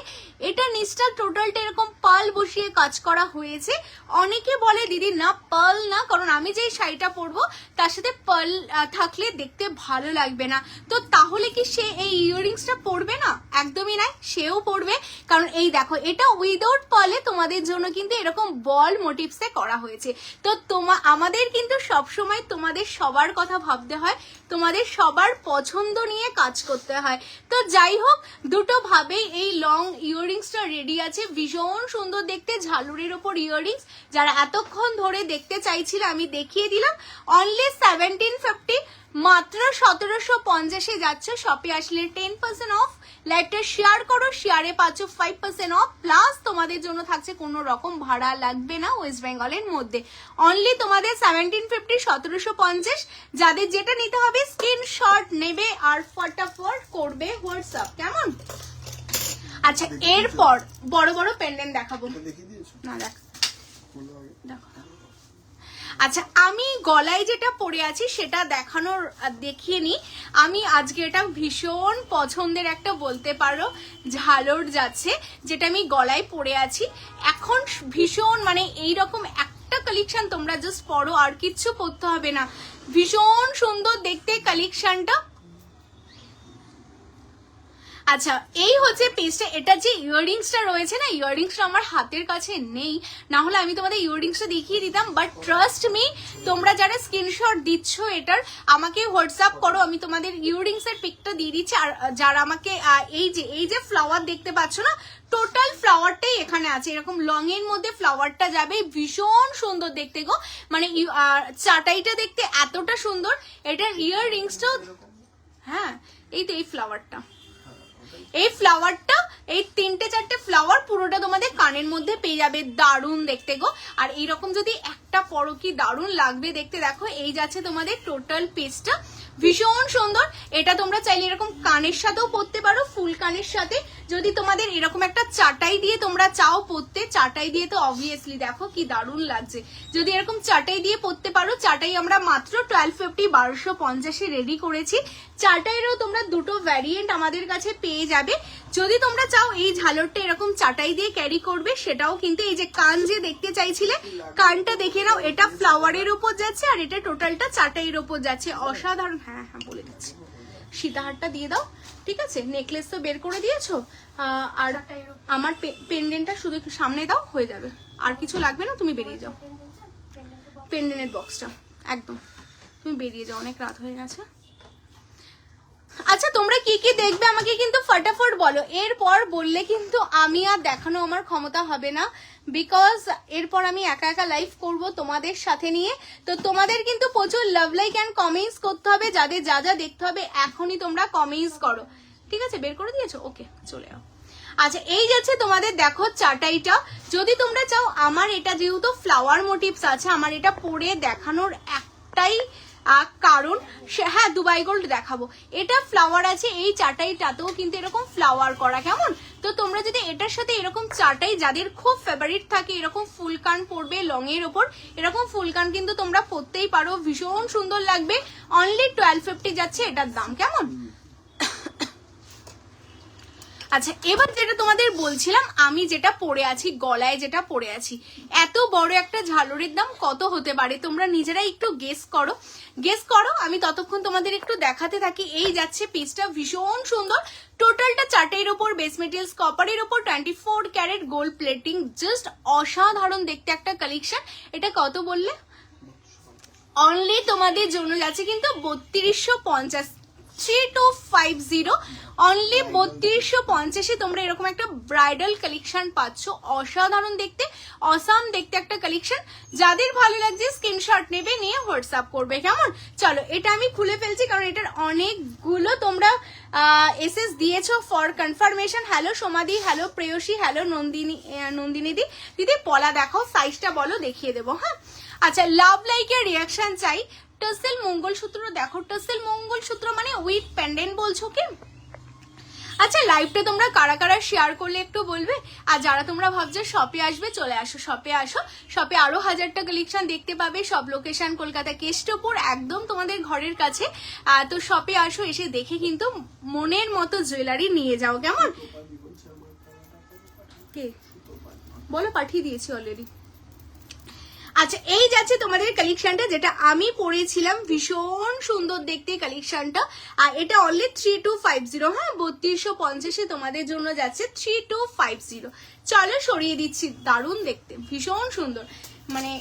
এটা নিচটা টোটালটা এরকম পার্ল বসিয়ে কাজ করা হয়েছে। অনেকে বলে দিদি না পার্ল না, কারণ আমি যেই শাড়িটা পরবো তার সাথে পার্ল থাকলে দেখতে ভালো লাগবে না। তো তাহলে কি সে এই ইয়াররিংসটা পরবে না? একদমই নাই, সেও পরবে। কারণ এই দেখো, এটা উইদাউট পার্লে তোমাদের জন্য কিন্তু এরকম বল মোটিভসে করা হয়েছে। তো আমাদের কিন্তু সবসময় তোমাদের সবার কথা ভাবতে হয়, তোমাদের সবার পছন্দ নিয়ে কাজ করতে হয়। তো যাই হোক, দুটো ভাবেই এই লং ইয়াররিংসটা রেডি আছে, ভীষণ সুন্দর দেখতে, ঝালুরের ওপর ইয়াররিংস। যারা এতক্ষণ ধরে দেখতে চাইছিল আমি দেখিয়ে দিলাম। অনলি 1750, মাত্র 1750 যাচ্ছে। শপে আসলে 10% অফ। লাইভটা শেয়ার করো, শেয়ারে পাচ্ছ 5% অফ, প্লাস তোমাদের জন্য থাকছে কোনো রকম ভাড়া লাগবে না ওয়েস্ট বেঙ্গলের মধ্যে। অনলি তোমাদের 1750 1750। যাদের যেটা নিতে হবে স্ক্রিনশট নেবে আর ফটাফট করবে হোয়াটসঅ্যাপ, কেমন? আচ্ছা, এরপর বড় বড় পেন্ডেন্ট দেখাবো না, দেখো। আচ্ছা, আমি গলায় যেটা পরে আছি সেটা দেখিয়ে নি। আমি আজকে এটা ভীষণ পছন্দের একটা বলতে পারো ঝালর যাচ্ছে, যেটা আমি গলায় পরে আছি এখন। ভীষণ মানে এইরকম একটা কালেকশন তোমরা জাস্ট পরো, আর কিচ্ছু পরতে হবে না। ভীষণ সুন্দর দেখতে কালেকশনটা। আচ্ছা, এই হচ্ছে পিসটা। এটা যে ইয়াররিংসটা রয়েছে না, ইয়াররিংসটা আমার হাতের কাছে নেই, না হলে আমি তোমাদের ইয়াররিংসটা দেখিয়ে দিতাম। বাট ট্রাস্ট মি, তোমরা যারা স্ক্রিনশট দিচ্ছ এটার, আমাকে হোয়াটসঅ্যাপ করো, আমি তোমাদের ইয়াররিংসের পিকটা দিয়ে দিচ্ছি। আর যারা আমাকে এই যে ফ্লাওয়ার দেখতে পাচ্ছ না, টোটাল ফ্লাওয়ারটাই এখানে আছে, এরকম লং এর মধ্যে ফ্লাওয়ারটা যাবে, ভীষণ সুন্দর দেখতে গো। মানে চাটাইটা দেখতে এতটা সুন্দর। এটার ইয়াররিংসটা, হ্যাঁ এই তো এই ফ্লাওয়ারটা, এই ফ্লাওয়ারটা, এই 3-4টে ফ্লাওয়ার পুরোটা তোমাদের কানের মধ্যে পেয়ে যাবে, দারুণ দেখতে গো। আর এইরকম যদি একটা পরো কি দারুণ লাগবে দেখতে। দেখো এই যাচ্ছে তোমাদের টোটাল পিসটা, ভীষণ সুন্দর। এটা তোমরা চাইলে এরকম কানের সাথেও পরতে পারো, ফুল কানের সাথে। যদি তোমাদের এরকম একটা চাটাই দিয়ে তোমরা চাও পরতে, চাটাই দিয়ে তো অবভিয়াসলি দেখো কি দারুণ লাগছে। যদি এরকম চাটাই দিয়ে পরতে পারো, চাটাই আমরা মাত্র 1250 1250 রেডি করেছি। চাটাইয়েরও তোমরা দুটো ভ্যারিয়েন্ট আমাদের কাছে পেয়ে যাবে। যদি তোমরা চাও এই ঝালরটা এরকম চাটাই দিয়ে ক্যারি করবে, সেটাও কিন্তু এই যে কান যে দেখতে চাইছিলে, কানটা দেখে নাও, এটা ফ্লাওয়ারের উপর যাচ্ছে আর এটা টোটালটা চাটাইয়ের উপর যাচ্ছে, অসাধারণ। হ্যাঁ হ্যাঁ বলে দিচ্ছি, সীতাহারটা দিয়ে দাও, ঠিক আছে। নেকলেস তো বের করে দিয়েছো, আর আমার পেন্ডেন্টটা শুধু একটু সামনে দাও, হয়ে যাবে। আর কিছু লাগবে না, তুমি বেরিয়ে যাও। পেন্ডেন্টের বক্সটা একদম, তুমি বেরিয়ে যাও, অনেক রাত হয়ে গেছে। আচ্ছা তোমরা কি কি দেখবে আমাকে কিন্তু ফটাফট বলো, এরপর বললে কিন্তু আমি আর দেখানো আমার ক্ষমতা হবে না, বিকজ এরপর আমি একা একা লাইভ করব তোমাদের সাথে নিয়ে। তো তোমাদের কিন্তু প্রচুর লাভ লাইক অ্যান্ড কমেন্টস করতে হবে, যাদের যা যা দেখতে হবে এখনই তোমরা কমেন্টস করো, ঠিক আছে। বের করে দিয়েছো, ওকে চলে যাও। আচ্ছা এই যাচ্ছে তোমাদের দেখো চাটাইটা। যদি তোমরা চাও, আমার এটা যেহেতু ফ্লাওয়ার মোটিভস আছে, আমার এটা পরে দেখানোর একটাই কারণ, হ্যাঁ দুবাই গোল্ড দেখাবো, এটা ফ্লাওয়ার আছে, এই চাটাইটাতেও কিন্তু এরকম ফ্লাওয়ার করা, কেমন। তো তোমরা যদি এটার সাথে এরকম চাটাই, যাদের খুব ফেভারিট থাকে এরকম ফুল কান পরবে লং এর ওপর, এরকম ফুল কান কিন্তু তোমরা পরতেই পারো, ভীষণ সুন্দর লাগবে। অনলি 1250 যাচ্ছে এটার দাম, কেমন। আচ্ছা এবার যেটা তোমাদের বলছিলাম, আমি যেটা পরে আছি, গলায় যেটা পরে আছি, এত বড় একটা ঝালরের দাম কত হতে পারে তোমরা নিজেরাই একটু গেস করো, গেস করো। আমি ততক্ষণ তোমাদের একটু দেখাতে থাকি। এই যাচ্ছে পিসটা, ভীষণ সুন্দর, টোটালটা চাটের উপর, বেস মেটেরিয়ালস কপারের উপর, 24 ক্যারেট গোল্ড প্লেটিং, জাস্ট অসাধারণ দেখতে একটা কালেকশন। এটা কত বললে? অনলি তোমাদের জন্য যাচ্ছে কিন্তু 3250, 3250, অনলি 3250 তোমরা এরকম একটা ব্রাইডাল কালেকশন পাচ্ছ, অসাধারণ দেখতে, অসাম দেখতে একটা কালেকশন। যাদের ভালো লাগছে স্ক্রিনশট নেবে, নিয়ে হোয়াটসঅ্যাপ করবে, কেমন। চলো এটা আমি খুলে ফেলছি, কারণ এটার অনেকগুলো তোমরা এসএস দিয়েছো ফর কনফার্মেশন। হ্যালো সোমাদি, হ্যালো প্রেয়সী, হ্যালো নন্দিনী দিদি, পলা দেখাও, সাইজটা বলো, দেখিয়ে দেবো। হ্যাঁ আচ্ছা, লাভ লাইকের রিয়াকশন চাই। টাসেল মঙ্গলসূত্র দেখো, টাসেল মঙ্গলসূত্র মানে উইথ পেন্ডেন্ট বলছো কি? আচ্ছা লাইভটা তোমরা কারা কারা শেয়ার করলে একটু বলবে। আর যারা তোমরা ভাবছো শপে আসবে, চলে আসো, শপে আসো, শপে আরো 1000টা কালেকশন দেখতে পাবে। সব লোকেশন কলকাতা কেষ্টপুর, একদম তোমাদের ঘরের কাছে। তো শপে আসো, এসে দেখে কিন্তু মনের মতো জুয়েলারি নিয়ে যাও, কেমন। কে বলো, পাঠিয়ে দিয়েছি অলরেডি। আচ্ছা এই যাচ্ছে তোমাদের কালেকশনটা, যেটা আমি পরেছিলাম, ভীষণ সুন্দর দেখতে কালেকশনটা। আর এটা অনলি 3250, হ্যাঁ 3250 তোমাদের জন্য যাচ্ছে 3250। চলো সরিয়ে দিচ্ছি, দারুণ দেখতে, ভীষণ সুন্দর, মানে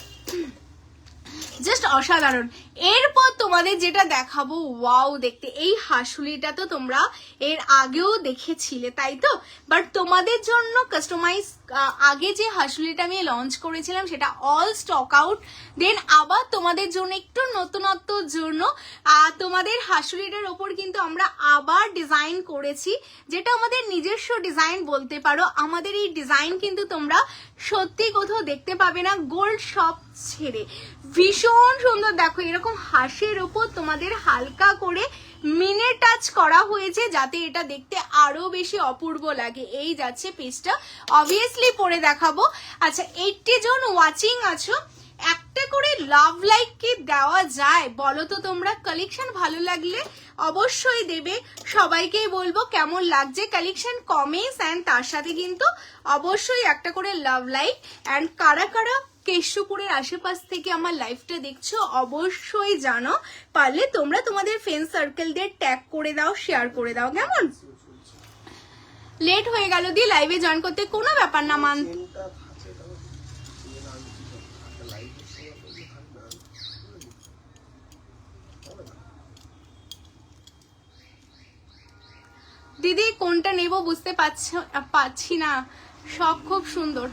জাস্ট অসাধারণ। এরপর তোমাদের যেটা দেখাবো, ওয়াও দেখতে, এই হাসুলিটা তো তোমরা এর আগেও দেখেছিলে তাই তো, বাট তোমাদের জন্য কাস্টমাইজ, আগে যে হাসুলিটা আমি লঞ্চ করেছিলাম সেটা অল স্টক আউট, দেন আবার তোমাদের জন্য একটু নতুনত্বর জন্য তোমাদের হাসুলিটার ওপর কিন্তু আমরা আবার ডিজাইন করেছি, যেটা আমাদের নিজস্ব ডিজাইন বলতে পারো। আমাদের এই ডিজাইন কিন্তু তোমরা সত্যি কোথাও দেখতে পাবে না, গোল্ড শপ ছেড়ে। ভীষণ সুন্দর দেখো, এরকম হাঁসের ওপর তোমাদের হালকা করে মিনে টাচ করা হয়েছে, যাতে এটা দেখতে আরো বেশি অপূর্ব লাগে। এই যাচ্ছে পিসটা, অবভিয়াসলি পরে দেখাবো। আচ্ছা 80 জন ওয়াচিং আছো, একটা করে লাভ লাইক কি দেওয়া যায় বলো তো তোমরা? কালেকশন ভালো লাগলে অবশ্যই দেবে, সবাইকেই বলবো কেমন লাগছে কালেকশন, কমেন্টস অ্যান্ড তার সাথে কিন্তু অবশ্যই একটা করে লাভ লাইক। অ্যান্ড কারা কারা কেষ্টপুরের আশেপাশ থেকে আমার লাইভটা দেখছো অবশ্যই জানো, পারলে তোমরা তোমাদের ফ্রেন্ড সার্কেল দিয়ে ট্যাগ করে দাও, শেয়ার করে দাও, কেমন। লেট হয়ে গেল দিয়ে লাইভে জয়েন করতে, কোনো ব্যাপার না, মান দিদি কোনটা নেব বুঝতে পারছি না, সব খুব সুন্দর,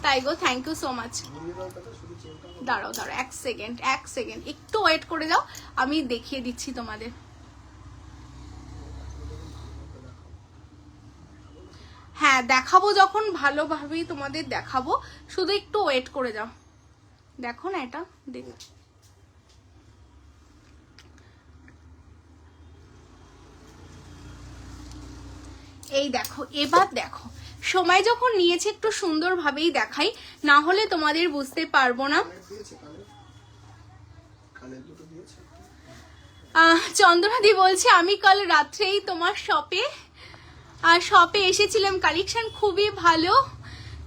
তাই গো, থ্যাংক ইউ সো মাচ। দাঁড়াও দাঁড়াও, এক সেকেন্ড একটু ওয়েট করে যাও, আমি দেখিয়ে দিচ্ছি তোমাদের। হ্যাঁ দেখাবো যখন ভালোভাবেই তোমাদের দেখাবো, শুধু একটু ওয়েট করে যাও। দেখো না এটা, দেখ এই দেখো, এবার দেখো সময় যখন নিয়েছে একটু সুন্দরভাবেই দেখাই, না হলে তোমাদের বুঝতে পারবো না। চন্দ্রনাদি বলছে আমি কাল রাত্রেই তোমার শপে এসেছিলাম, কালেকশন খুবই ভালো,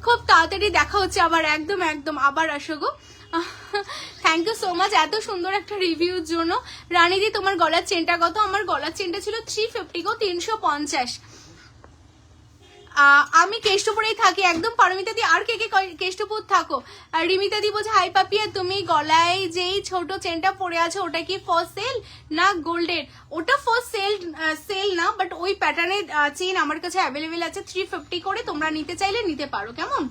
খুব তাড়াতাড়ি দেখা হচ্ছে আবার। একদম একদম আবার আসো গো। থ্যাংক ইউ সো মাচ এত সুন্দর একটা রিভিউর জন্য। রানীদি তোমার গলার চেনটা কত? আমার গলার চেনটা ছিল 350 গো, 350। আমি কেষ্টপুরেই থাকি একদম। পারমিতা দি আর কে কে কেষ্টপুর থাকো? আর রিমিতা দি বলছে হাই পাপিয়া, তুমি গলায় যেই ছোট চেনটা পরে আছো ওটা কি ফর সেল না গোল্ডের? ওটা ফর সেল না, বাট ওই প্যাটার্নের চেন আমার কাছে অ্যাভেলেবেল আছে 350 করে, তোমরা নিতে চাইলে নিতে পারো। কেমন?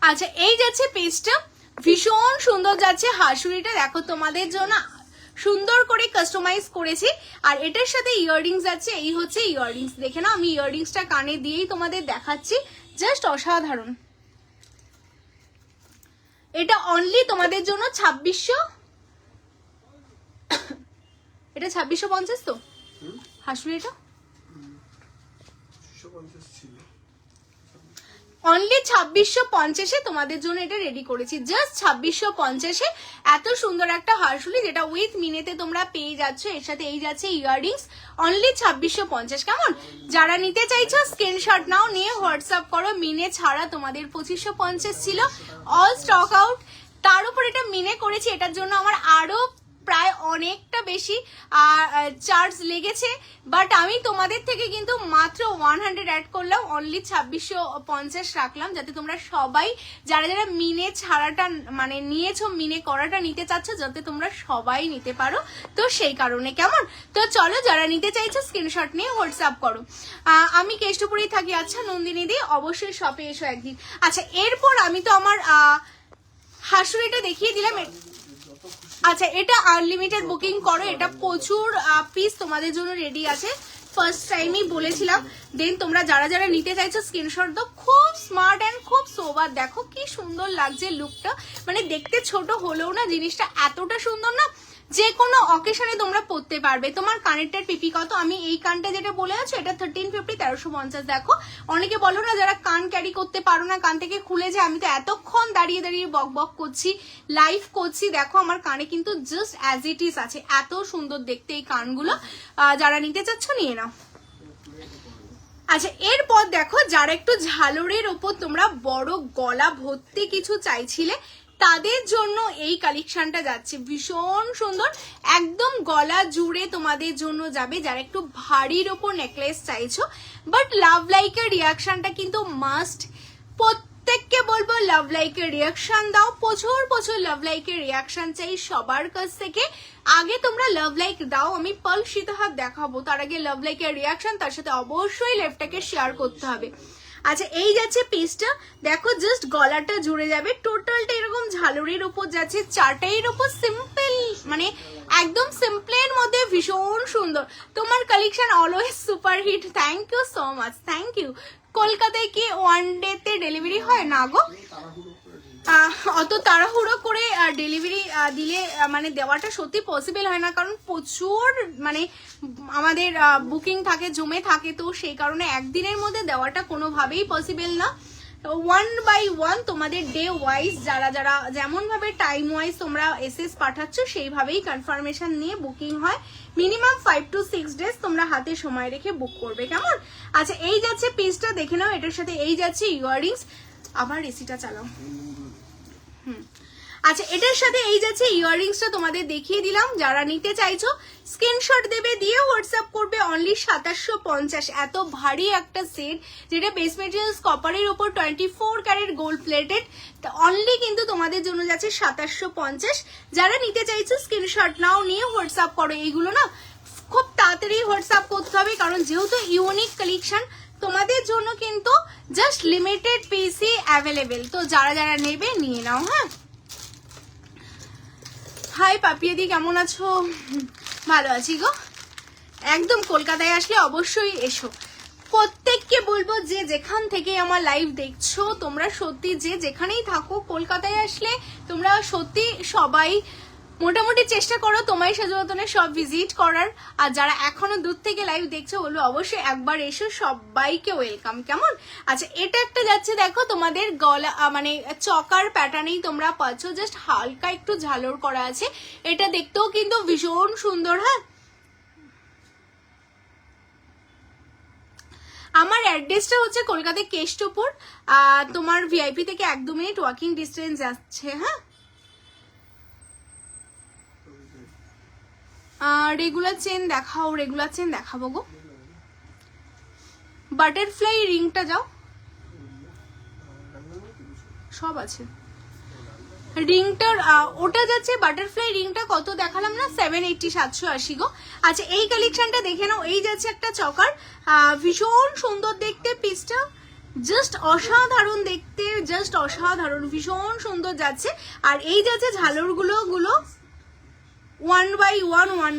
আচ্ছা এই যাচ্ছে পেজটা, ভীষণ সুন্দর যাচ্ছে। হাসুড়িটা দেখো তোমাদের জন্য সুন্দর করে কাস্টমাইজ করেছি, আর এটার সাথে ইয়াররিংস আছে। এই হচ্ছে ইয়াররিংস, দেখে না আমি ইয়াররিংসটা কানে দিয়েই তোমাদের দেখাচ্ছি, জাস্ট অসাধারণ। এটা অনলি তোমাদের জন্য 2600, এটা 2650 তো হাসুড়িটা অনলি 2650-এ তোমাদের জন্য এটা রেডি করেছি, জাস্ট 2650-এ। এত সুন্দর একটা হারশুলি যেটা উইথ মিনেতে তোমরা পেয়ে যাচ্ছ, এর সাথে এই যাচ্ছে ইয়াররিংস, অনলি 2650। কেমন? যারা নিতে চাইছো স্ক্রিনশট নাও, নিয়ে হোয়াটসঅ্যাপ করো। মিনে ছাড়া তোমাদের 2550 ছিল, অল স্টক আউট। তার উপর এটা মিনে করেছি, এটার জন্য আমার আরো প্রায় অনেকটা বেশি চার্জ লেগেছে, বাট আমি তোমাদের থেকে কিন্তু মাত্র 100 অ্যাড করলাম, অনলি 2650 রাখলাম, যাতে তোমরা সবাই যারা যারা মিনে ছাড়াটা মানে নিয়েছো, মিনে করাটা নিতে চাচ্ছ, যাতে তোমরা সবাই নিতে পারো, তো সেই কারণে। কেমন? তো চলো যারা নিতে চাইছো স্ক্রিনশট নিয়ে হোয়াটসঅ্যাপ করো। আমি কেষ্টপুরেই থাকি। আচ্ছা নন্দিনী দি অবশ্যই শপে এসো একদিন। আচ্ছা এরপর আমি তো আমার হাসুড়িটা দেখিয়ে দিলাম। আচ্ছা এটা আনলিমিটেড বুকিং করো, এটা প্রচুর পিস তোমাদের জন্য রেডি আছে, ফার্স্ট টাইমই বলেছিলাম। দেন তোমরা যারা যারা নিতে চাইছো স্ক্রিনশট দাও। খুব স্মার্ট অ্যান্ড খুব সোবার, দেখো কি সুন্দর লাগছে লুকটা, মানে দেখতে ছোট হলেও না জিনিসটা এতটা সুন্দর না, যে কোনো অকেশনে তোমরা পরতে পারবে। তোমার কানেরটার পিপি কত? আমি এই কানটা যেটা বলে আছো এটা 1350, 1350। দেখো অনেকে বলো না যারা কান ক্যারি করতে পারো না, কান থেকে খুলে যায়, আমি তো এতক্ষণ দাঁড়িয়ে দাঁড়িয়ে বক বক করছি, লাইভ করছি, দেখো আমার কানে কিন্তু জাস্ট অ্যাজ ইট ইজ আছে, এত সুন্দর দেখতে এই কানগুলো। যারা নিতে চাচ্ছ নিয়ে নাও। আচ্ছা এরপর দেখো যারা একটু ঝালরের ওপর তোমরা বড় গলা ভর্তি কিছু চাইছিলে, তাদের জন্য এই কালেকশনটা যাচ্ছে, ভীষণ সুন্দর, একদম গলা জুড়ে তোমাদের জন্য যাবে। যারা একটু ভারীর ওপর নেকলেস চাইছো, বাট লাভ লাইকের রিয়াকশনটা কিন্তু মাস্ট। প্রত্যেককে বলবো লাভ লাইকের রিয়াকশন দাও, প্রচুর প্রচুর লাভ লাইকের রিয়াকশন চাই সবার কাছ থেকে। আগে তোমরা লাভ লাইক দাও, আমি পাল সীতাহার দেখাবো, তার আগে লাভ লাইকের রিয়াকশন, তার সাথে অবশ্যই লেফটটাকে শেয়ার করতে হবে। আচ্ছা এই যাচ্ছে পিসটা, দেখো জাস্ট গলাটা জুড়ে যাবে, টোটালটা এরকম ঝালরের উপর যাচ্ছে, চারটাইয়ের উপর সিম্পল, মানে একদম সিম্পলের মধ্যে ভীষণ সুন্দর। তোমার collection always super hit, thank you so much, thank you. কলকাতায় কি ওয়ান ডেতে ডেলিভারি হয় না গো? অত তাড়াহুড়ো করে ডেলিভারি দিলে মানে দেওয়াটা সত্যি পসিবল হয় না, কারণ প্রচুর মানে আমাদের বুকিং থাকে, জমে থাকে, তো সেই কারণে একদিনের মধ্যে দেওয়াটা কোনোভাবেই পসিবল না। 1 বাই 1 তোমাদের ডে ওয়াইজ যারা যারা যেমন ভাবে টাইম ওয়াইজ তোমরা এসএস পাঠাচ্ছ সেইভাবেই কনফার্মেশন নিয়ে বুকিং হয়। মিনিমাম 5 to 6 ডেজ তোমরা হাতে সময় রেখে বুক করবে। কেমন? আচ্ছা এই যাচ্ছে পিসটা, দেখে নাও, এটার সাথে এই যাচ্ছে ইয়াররিংস। আবার এসিটা চালাও। আচ্ছা এটার সাথে এই যাচ্ছে ইয়াররিংসটা, তোমাদের দেখিয়ে দিলাম। যারা নিতে চাইছো স্ক্রিনশট দেবে, দিয়ে হোয়াটসঅ্যাপ করবে, অনলি 2750। এত ভারী একটা সেট, যেটা বেস মেটেরিয়ালস কপারের উপর 24 ক্যারেট গোল্ড প্লেটেড, অনলি কিন্তু তোমাদের জন্য যাচ্ছে 2750। যারা নিতে চাইছো স্ক্রিনশট নাও, নিয়ে হোয়াটসঅ্যাপ করো। এইগুলো না খুব তাড়াতাড়ি হোয়াটসঅ্যাপ করতে হবে, কারণ যেহেতু ইউনিক কালেকশন তোমাদের জন্য কিন্তু জাস্ট লিমিটেড পিসই অ্যাভেলেবেল, তো যারা যারা নেবে নিয়ে নাও। হ্যাঁ হাই পাপিয়াদি, কেমন আছো? ভালো আছি গো। একদম কলকাতায় আসলে অবশ্যই এসো। প্রত্যেককে বলবো যে যেখান থেকে আমার লাইভ দেখছো তোমরা সত্যি যে যেখানেই থাকো কলকাতায় আসলে তোমরা সত্যি সবাই মোটামুটি চেষ্টা করো তোমায় সাজুবতনে সব ভিজিট করার। আর যারা এখনো দূর থেকে লাইভ দেখছো বলবো অবশ্যই একবার এসো, সবাইকে ওয়েলকাম। কেমন? আচ্ছা এটা একটা যাচ্ছে দেখো তোমাদের গলা মানে চকার প্যাটার্নেই তোমরা পাচ্ছ, জাস্ট হালকা একটু ঝালর করা আছে। এটা দেখতেও কিন্তু ভীষণ সুন্দর। হ্যাঁ আমার অ্যাড্রেসটা হচ্ছে কলকাতায় কেষ্টপুর, তোমার ভিআইপি থেকে 1-2 মিনিট ওয়াকিং ডিস্টেন্স আছে। হ্যাঁ রেগুলার চেন দেখাও, রেগুলার চেন দেখাবো গো। বাটারফ্লাই রিংটা যাও, সব আছে রিংটার। ওটা যাচ্ছে বাটারফ্লাই রিংটা কত দেখালাম না, 780 780 গো। আচ্ছা এই কালেকশনটা দেখে নাও, এই যাচ্ছে একটা চকার, ভীষণ সুন্দর দেখতে পিসটা, জাস্ট অসাধারণ দেখতে, জাস্ট অসাধারণ, ভীষণ সুন্দর যাচ্ছে। আর এই যাচ্ছে ঝালরগুলো 1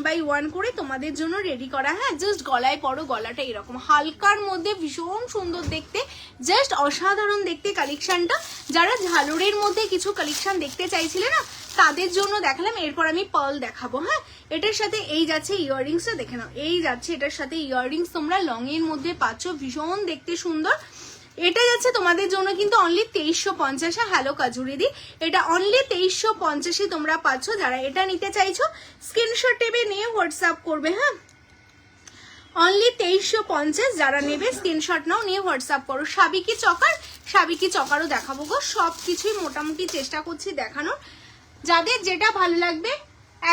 by 1 করে তোমাদের জন্য রেডি করা। হ্যাঁ জাস্ট গলায় পরো, গলাটা এরকম হালকার মধ্যে ভীষণ সুন্দর দেখতে, জাস্ট অসাধারণ দেখতে কালেকশনটা। যারা ঝালরের মধ্যে কিছু কালেকশন দেখতে চাইছিলে না তাদের জন্য দেখালাম। এরপর আমি পার্ল দেখাবো। হ্যাঁ এটার সাথে এই যাচ্ছে ইয়াররিংসটা দেখে নাও, এই যাচ্ছে এটার সাথে ইয়াররিংস তোমরা লং এর মধ্যে পাচ্ছ, ভীষণ দেখতে সুন্দর। এটা যাচ্ছে তোমাদের জন্য কিন্তু অনলি 2350। হ্যালো কাজুরিদি, এটা অনলি 2350 তোমরা পাচ্ছ। যারা এটা নিতে চাইছো স্ক্রিনশট টেবে নিয়ে হোয়াটসঅ্যাপ করবে। হ্যাঁ অনলি 2350, যারা নেবে স্ক্রিনশট নাও, নিয়ে হোয়াটসঅ্যাপ করো। সাবিকি চকার, সাবিকি চকারও দেখাবো গো, সবকিছুই মোটামুটি চেষ্টা করছি দেখানোর। যাদের যেটা ভালো লাগবে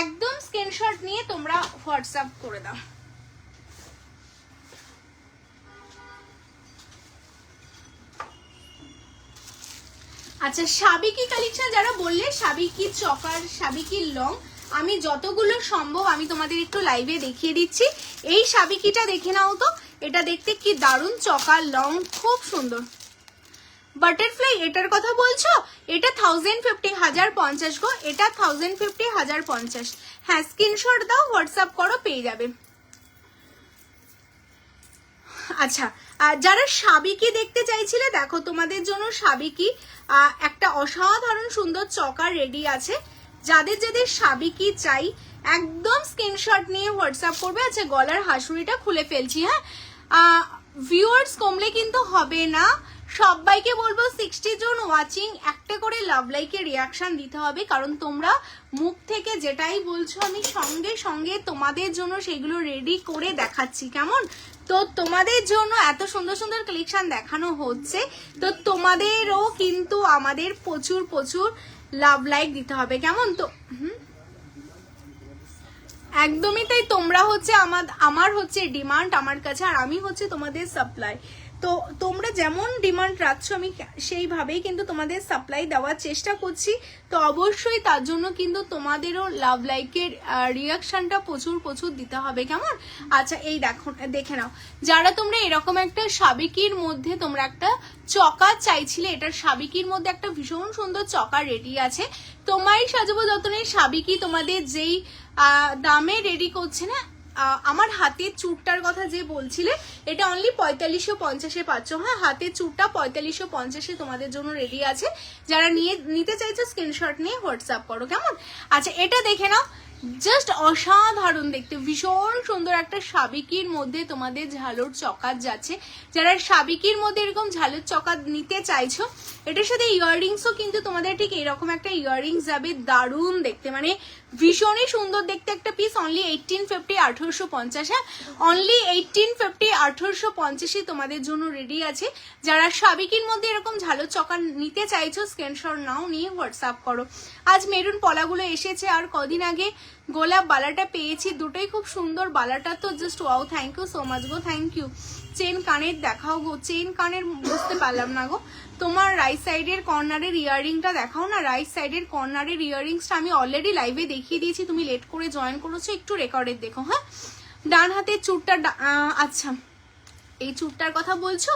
একদম স্ক্রিনশট নিয়ে তোমরা হোয়াটসঅ্যাপ করে দাও। আচ্ছা সাবিকি কালেকশন যারা বললে, সাবিকি চকার, সাবিকি লং, আমি যতগুলো সম্ভব আমি তোমাদের একটু লাইভে দেখিয়ে দিচ্ছি। এই সাবিকিটা দেখে নাও তো, এটা দেখতে কি দারুণ, চকার লং খুব সুন্দর। বাটারফ্লাই এটার কথা বলছো, এটা 1050 1050 গো, এটা 1050 1050। হ্যাঁ স্ক্রিনশট দাও, হোয়াটসঅ্যাপ করো, পেয়ে যাবে। আচ্ছা যারা সাবিকি দেখতে চাইছিলে দেখো তোমাদের জন্য সাবিকি একটা অসাধারণ সুন্দর চকার রেডি আছে। যাদের যাদের সাবিকি চাই একদম স্ক্রিনশট নিয়ে হোয়াটসঅ্যাপ করবে। আচ্ছা গলার হাসুড়িটা খুলে ফেলছি। হ্যাঁ ভিউয়ার্স কমলে কিন্তু হবে না, সবাইকে বলবো 60 জন ওয়াচিং একটা করে লাভ লাইকে রিয়াকশন দিতে হবে, কারণ তোমরা মুখ থেকে যেটাই বলছো আমি সঙ্গে সঙ্গে তোমাদের জন্য সেগুলো রেডি করে দেখাচ্ছি। কেমন? তো তোমাদের জন্য এত সুন্দর সুন্দর কালেকশন দেখানো হচ্ছে, তো তোমাদেরও কিন্তু আমাদের প্রচুর প্রচুর লাভ লাইক দিতে হবে। কেমন? তো একদমই তাই, তোমরা হচ্ছে আমার হচ্ছে ডিমান্ড আমার কাছে, আর আমি হচ্ছে তোমাদের সাপ্লাই। তো তোমরা যেমন ডিমান্ড রাখছো আমি সেইভাবেই কিন্তু তোমাদের সাপ্লাই দেওয়ার চেষ্টা করছি। তো অবশ্যই তার জন্য কিন্তু তোমাদেরও লাভ লাইকের রিয়াকশনটা প্রচুর প্রচুর দিতে হবে। কেমন? আচ্ছা এই দেখে নাও, যারা তোমরা এরকম একটা সাবিকির মধ্যে তোমরা একটা চকা চাইছিলে, এটার সাবিকির মধ্যে একটা ভীষণ সুন্দর চকা রেডি আছে। তোমায় সাজাবো যতনের সাবিকি তোমাদের যেই দামে রেডি করছে না, আমার হাতের চুটটার কথা যে বলছিলে এটা অনলি 4550 পাচ্ছ। হ্যাঁ হাতের চুটটা 4550 তোমাদের জন্য রেডি আছে। যারা নিতে চাইছো স্ক্রিনশট নিয়ে হোয়াটসঅ্যাপ করো। কেমন? আচ্ছা এটা দেখে নাও, জাস্ট অসাধারণ দেখতে, ভীষণ সুন্দর একটা সাবিকির মধ্যে তোমাদের ঝালর চকাত যাচ্ছে। যারা সাবিকির মধ্যে এরকম ঝালর চকাত নিতে চাইছো, এটার সাথে ইয়াররিংসও কিন্তু তোমাদের ঠিক এরকম একটা ইয়াররিংস যাবে, দারুণ দেখতে, মানে ভীষণই সুন্দর দেখতে একটা পিস। অনলি 1850 1850। হ্যাঁ অনলি 1850 1850 তোমাদের জন্য রেডি আছে। যারা সাবিকির মধ্যে এরকম ঝালর চকা নিতে চাইছো স্ক্রিনশট নাও, নিয়ে হোয়াটসঅ্যাপ করো। আজ মেরুন পলাগুলো এসেছে, আর কদিন আগে গোলাপ বালাটা পেয়েছি, দুটোই খুব সুন্দর। বালাটা তো just wow, thank you so much গো, থ্যাংক ইউ। চেন কানের দেখাও গো, চেন কানের বুঝতে পারলাম না গো। তোমার রাইট সাইডের কর্নারের ইয়াররিংটা দেখাও না, রাইট সাইডের কর্নারের ইয়াররিংসটা আমি অলরেডি লাইভে দেখিয়ে দিয়েছি, তুমি লেট করে জয়েন করেছো, একটু রেকর্ডের দেখো। হ্যাঁ ডান হাতের চুটটা, আচ্ছা এই চুটটার কথা বলছো,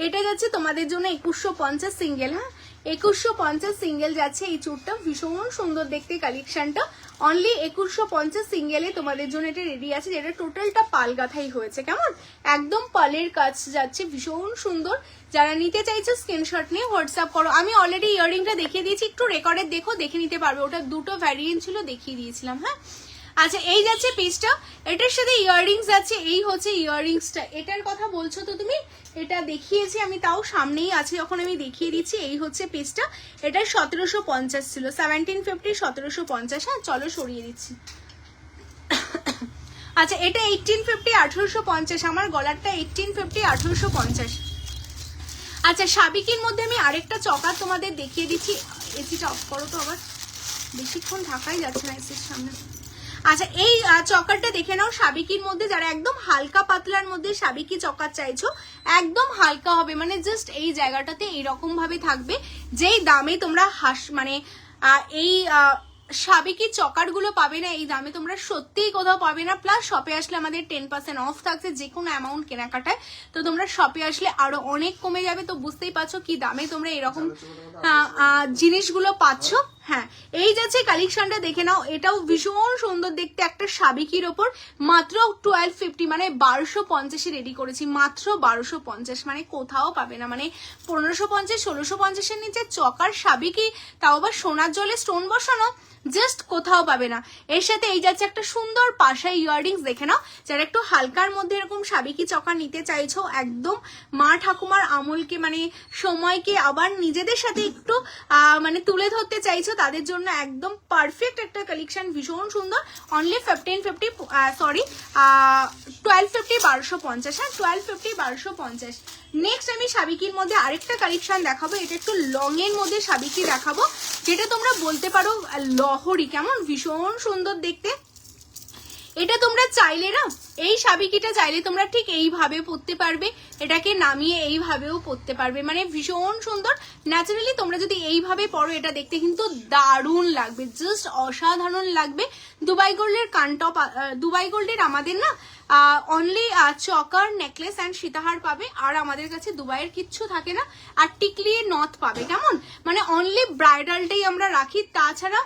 এটা যাচ্ছে তোমাদের জন্য 2150 সিঙ্গেল। হ্যাঁ 2150 সিঙ্গেল যাচ্ছে এই চুটটা, ভীষণ সুন্দর দেখতে কালেকশনটা, অনলি 2150 সিঙ্গেলে তোমাদের জন্য এটা রেডি আছে, যেটা টোটালটা পাল গাথাই হয়েছে। কেমন একদম পালের কাজ যাচ্ছে, ভীষণ সুন্দর। যারা নিতে চাইছো স্ক্রিনশট নিয়ে হোয়াটসঅ্যাপ করো। আমি অলরেডি ইয়াররিংটা দেখিয়ে দিয়েছি, একটু রেকর্ডে দেখো, দেখে নিতে পারবে। ওটা দুটো ভ্যারিয়েন্ট ছিল, দেখিয়ে দিয়েছিলাম। হ্যাঁ আচ্ছা, এই যাচ্ছে পিসটা, এটার সাথে ইয়াররিংস আছে। এই হচ্ছে ইয়াররিংসটা, এটার কথা বলছো তো তুমি, এটা দেখিয়েছি আমি, তাও সামনেই আছে যখন আমি দেখিয়ে দিচ্ছি। এই হচ্ছে পিসটা, এটা 1750 ছিল, 1750 1750। হ্যাঁ চলো সরিয়ে দিচ্ছি। আচ্ছা এটা 1850 1850, আমার গলারটা 1850 1850। আচ্ছা সাবিকির মধ্যে আমি আরেকটা চকার তোমাদের দেখিয়ে দিচ্ছি। এসিটা অফ করো তো, আবার বেশিক্ষণ থাকাই যাচ্ছে না এসির সামনে। আচ্ছা এই চকারটা দেখে নাও, সাবিকির মধ্যে যারা একদম হালকা পাতলার মধ্যে সাবিকি চকার চাইছো, একদম হালকা হবে, মানে জাস্ট এই জায়গাটাতে এইরকম ভাবে থাকবে, যেই দামে তোমরা মানে এই সাবিকি চকার গুলো পাবে না, এই দামে তোমরা সত্যিই কোথাও পাবে না। প্লাস শপে আসলে আমাদের 10% অফ থাকছে যে কোনো অ্যামাউন্ট কেনাকাটায়, তো তোমরা শপে আসলে আরো অনেক কমে যাবে। তো বুঝতেই পারছো কি দামে তোমরা এরকম জিনিসগুলো পাচ্ছ। হ্যাঁ এই যাচ্ছে কালেকশনটা দেখে নাও, এটাও ভীষণ সুন্দর দেখতে, একটা সাবিকির ওপর মাত্র 1250, মানে 1250 রেডি করেছি, মাত্র 1250, মানে কোথাও পাবে না। মানে 1550 1650 নিচে চকার সাবিকি, তাও আবার সোনার জলে স্টোন বসানো, জাস্ট কোথাও পাবে না। এর সাথে এই যাচ্ছে একটা সুন্দর পাশা ইয়াররিংস দেখে নাও, যারা একটু হালকার মধ্যে এরকম সাবিকি চকা নিতে চাইছো, একদম মা ঠাকুমার আমলকে মানে সময়কে আবার নিজেদের সাথে একটু মানে তুলে ধরতে চাইছো, তাদের জন্য একদম পারফেক্ট একটা কালেকশন, ভীষণ সুন্দর। অনলি 1250 1250 হ্যাঁ 1250 1250। নেক্সট আমি সাবিকির মধ্যে আরেকটা কালেকশন দেখাবো, এটা একটু লং এর মধ্যে সাবিকি দেখাবো, যেটা তোমরা বলতে পারো লহরি। কেমন ভীষণ সুন্দর দেখতে, এটা তোমরা চাইলে না এই সাবিকিটা চাইলে তোমরা ঠিক এইভাবে পরতে পারবে, এটাকে নামিয়ে এইভাবেও পরতে পারবে, মানে ভীষণ সুন্দর। ন্যাচারালি তোমরা যদি এইভাবে পরো, এটা দেখতে কিন্তু দারুণ লাগবে, জাস্ট অসাধারণ লাগবে। দুবাই গোল্ডের কানটপ, দুবাই গোল্ডের আমাদের না অনলি চকার নেকলেস অ্যান্ড সীতাহার পাবে, আর আমাদের কাছে দুবাইয়ের কিচ্ছু থাকে না, আর টিকলি নথ পাবে। কেমন মানে অনলি ব্রাইডালটাই আমরা রাখি, তাছাড়া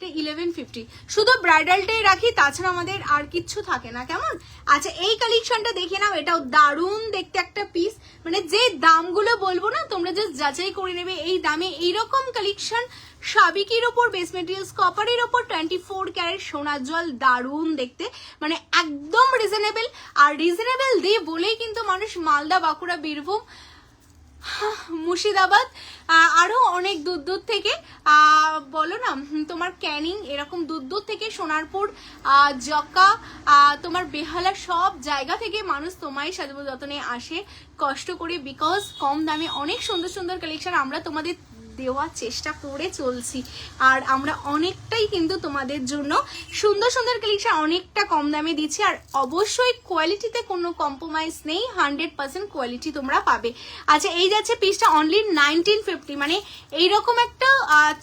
1150 শুধু ব্রাইডালটাই রাখি, তাছাড়া আমাদের আর কিচ্ছু থাকে না। কেমন আচ্ছা এই কালেকশনটা দেখে নাও, এটাও দারুণ দেখতে একটা পিস, মানে যে দামগুলো বলবো না তোমরা জাস্ট যাচাই করে নেবে, এই দামে এইরকম কালেকশন সাবিকির ওপর, বেস মেটেরিয়ালস কপারের ওপর 24 ক্যারেট সোনার জল, দারুণ দেখতে, মানে একদম রিজনেবল। আর রিজনেবল দিয়ে বলেই কিন্তু মানুষ মালদা, বাঁকুড়া, বীরভূম, মুর্শিদাবাদ, আরো অনেক দূর দূর থেকে বলো না তোমার ক্যানিং, এরকম দূর দূর থেকে, সোনারপুর, জক্কা, তোমার বেহালা, সব জায়গা থেকে মানুষ তোমায় সাজাবো যতনে আসে কষ্ট করে, বিকজ কম দামে অনেক সুন্দর সুন্দর কালেকশন আমরা তোমাদের দেওয়ার চেষ্টা করে চলছি, আর আমরা অনেকটাই কিন্তু তোমাদের জন্য সুন্দর সুন্দর কালেকশন অনেকটা কম দামে দিচ্ছি, আর অবশ্যই কোয়ালিটিতে কোনো কম্প্রোমাইজ নেই, 100% কোয়ালিটি তোমরা পাবে। আচ্ছা এই যাচ্ছে পিসটা অনলি 1950, মানে এইরকম একটা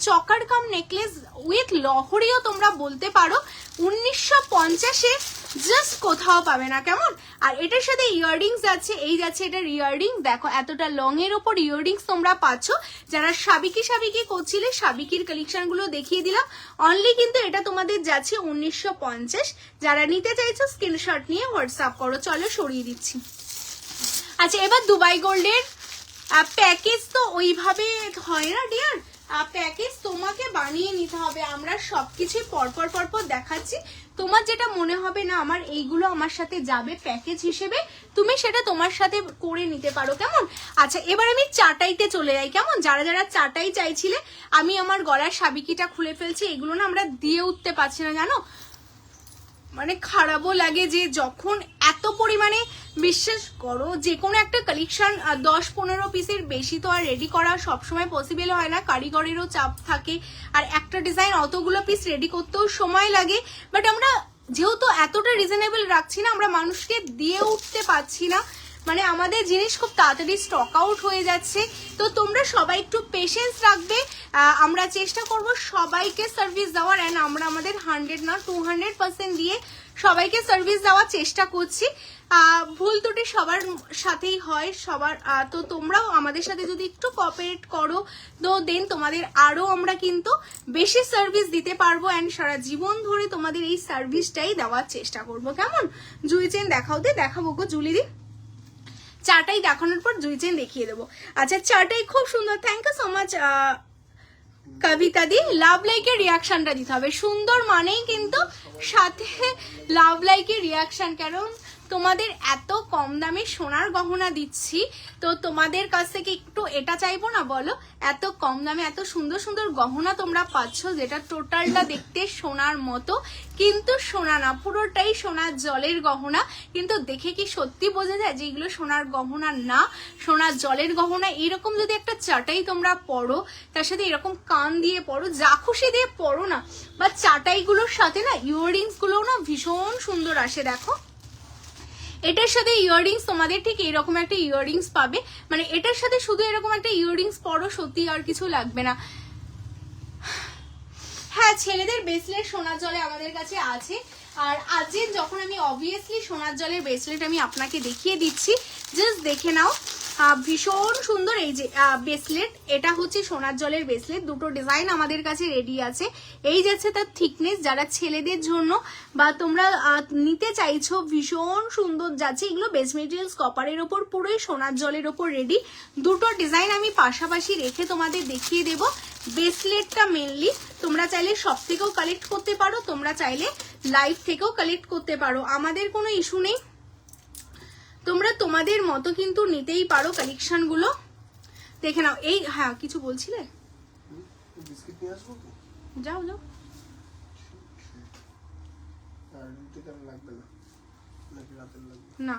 চকার কাম নেকলেস উইথ লহরিও তোমরা বলতে পারো 1950-এ জাস্ট কোথাও পাবে না। কেমন আর এটার সাথে ইয়াররিংস আছে, এই যাচ্ছে এটার ইয়াররিং, দেখো এতটা লং এর ওপর ইয়াররিংস তোমরা পাচ্ছ। যারা সাবিকি করছিলে, সাবিকির কালেকশন গুলো দেখিয়ে দিলাম, অনলি কিন্তু এটা তোমাদের যাচ্ছে 1950। যারা নিতে চাইছো স্ক্রিনশট নিয়ে হোয়াটসঅ্যাপ করো। চলো সরিয়ে দিচ্ছি। আচ্ছা এবার দুবাই গোল্ডের প্যাকেজ তো ওইভাবে হয় না ডিয়ার, প্যাকেজ তোমাকে বানিয়ে নিতে হবে, আমরা সবকিছু পরপর দেখাচ্ছি, তোমার যেটা মনে হবে না আমার এইগুলো আমার সাথে যাবে প্যাকেজ হিসেবে, তুমি সেটা তোমার সাথে করে নিতে পারো। কেমন আচ্ছা এবার আমি চাটাইতে চলে যাই। কেমন যারা যারা চাটাই চাইছিলে, আমি আমার গলার সাবিকিটা খুলে ফেলছি, এগুলো না আমরা দিয়ে উঠতে পারছি না, জানো মানে খারাপও লাগে যে যখন এত পরিমাণে, বিশ্বাস করো যে কোনো একটা কালেকশন 10-15 পিসের বেশি তো আর রেডি করা সবসময় পসিবল হয় না, কারিগরেরও চাপ থাকে, আর একটা ডিজাইন অতগুলো পিস রেডি করতেও সময় লাগে। বাট আমরা যেহেতু এতটা রিজনেবল রাখছি না, আমরা মানুষকে দিয়ে উঠতে পারছি না, মানে আমাদের জিনিস খুব তাড়াতাড়ি স্টক আউট হয়ে যাচ্ছে। তো তোমরা সবাই একটু পেশেন্স রাখবে, আমরা চেষ্টা করব সবাইকে সার্ভিস দেওয়ার, অ্যান্ড আমরা আমাদের 100 না 200% দিয়ে সবাইকে সার্ভিস দেওয়ার চেষ্টা করছি। ভুল ত্রুটি সবার সাথেই হয়, সবার। তো তোমরাও আমাদের সাথে যদি একটু কোঅপারেট করো তো দেন তোমাদের আরো আমরা কিন্তু বেশি সার্ভিস দিতে পারবো, অ্যান্ড সারা জীবন ধরে তোমাদের এই সার্ভিসটাই দেওয়ার চেষ্টা করবো। কেমন? জুই চেন দেখাও, দেখাবো গো জুলিদি। চাটাই দেখানোর পর জুই চেন দেখিয়ে দেবো। আচ্ছা, চাটাই খুব সুন্দর, থ্যাংক ইউ সো মাচ কবিতা দি। লাভ লাইকের রিয়াকশনটা দিতে হবে, সুন্দর মানেই কিন্তু সাথে লাভ লাইকের রিয়াকশন। কারণ তোমাদের এত কম দামে সোনার গহনা দিচ্ছি, তো তোমাদের কাছ থেকে একটু এটা চাইবো না বলো? এত কম দামে এত সুন্দর সুন্দর গহনা তোমরা পাচ্ছ, যেটা টোটালটা দেখতে সোনার মতো, কিন্তু সোনা না, পুরোটাই সোনার জলের গহনা। কিন্তু দেখে কি সত্যি বোঝা যায় যে এগুলো সোনার গহনা না, সোনার জলের গহনা। এরকম যদি একটা চাটাই তোমরা পরো, তার সাথে এরকম কান দিয়ে পরো, যা খুশি দিয়ে পরো না, বা চাটাইগুলোর সাথে না ইয়াররিংস গুলো না ভীষণ সুন্দর আসে। দেখো, এটার সাথে ইয়াররিংস তোমাদের ঠিক এরকম একটা ইয়াররিংস পাবে, মানে এটার সাথে শুধু এরকম একটা ইয়াররিংস পরো, সত্যি আর কিছু লাগবে না। হ্যাঁ, ছেলেদের ব্রেসলেট সোনার জলে আমাদের কাছে আছে। আর আজকে যখন আমি অবভিয়াসলি সোনার জলের ব্রেসলেট আমি আপনাকে দেখিয়ে দিচ্ছি, জাস্ট দেখে নাও। ভীষণ সুন্দর এই যে ব্রেসলেট, এটা হচ্ছে সোনার জলের ব্রেসলেট। দুটো ডিজাইন আমাদের কাছে রেডি আছে। এই যাচ্ছে তার থিকনেস, যারা ছেলেদের জন্য বা তোমরা নিতে চাইছো, ভীষণ সুন্দর যাচ্ছে। এগুলো বেস মেটেরিয়ালস কপারের ওপর, পুরোই সোনার জলের ওপর রেডি। দুটো ডিজাইন আমি পাশাপাশি রেখে তোমাদের দেখিয়ে দেব। ব্রেসলেটটা মেনলি তোমরা চাইলে শপ থেকেও কালেক্ট করতে পারো, তোমরা চাইলে লাইভ থেকেও কালেক্ট করতে পারো, আমাদের কোনো ইস্যু নেই। তোমরা তোমাদের মতো কিন্তু নিতেই পারো কালেকশন গুলো। দেখে নাও। এই হ্যাঁ, কিছু বলছিলে? বিস্কিট নিয়ে আসবো তো? যাও যাও। আর রুটি কেন লাগবে না? নাকি রাতের লাগবে? না।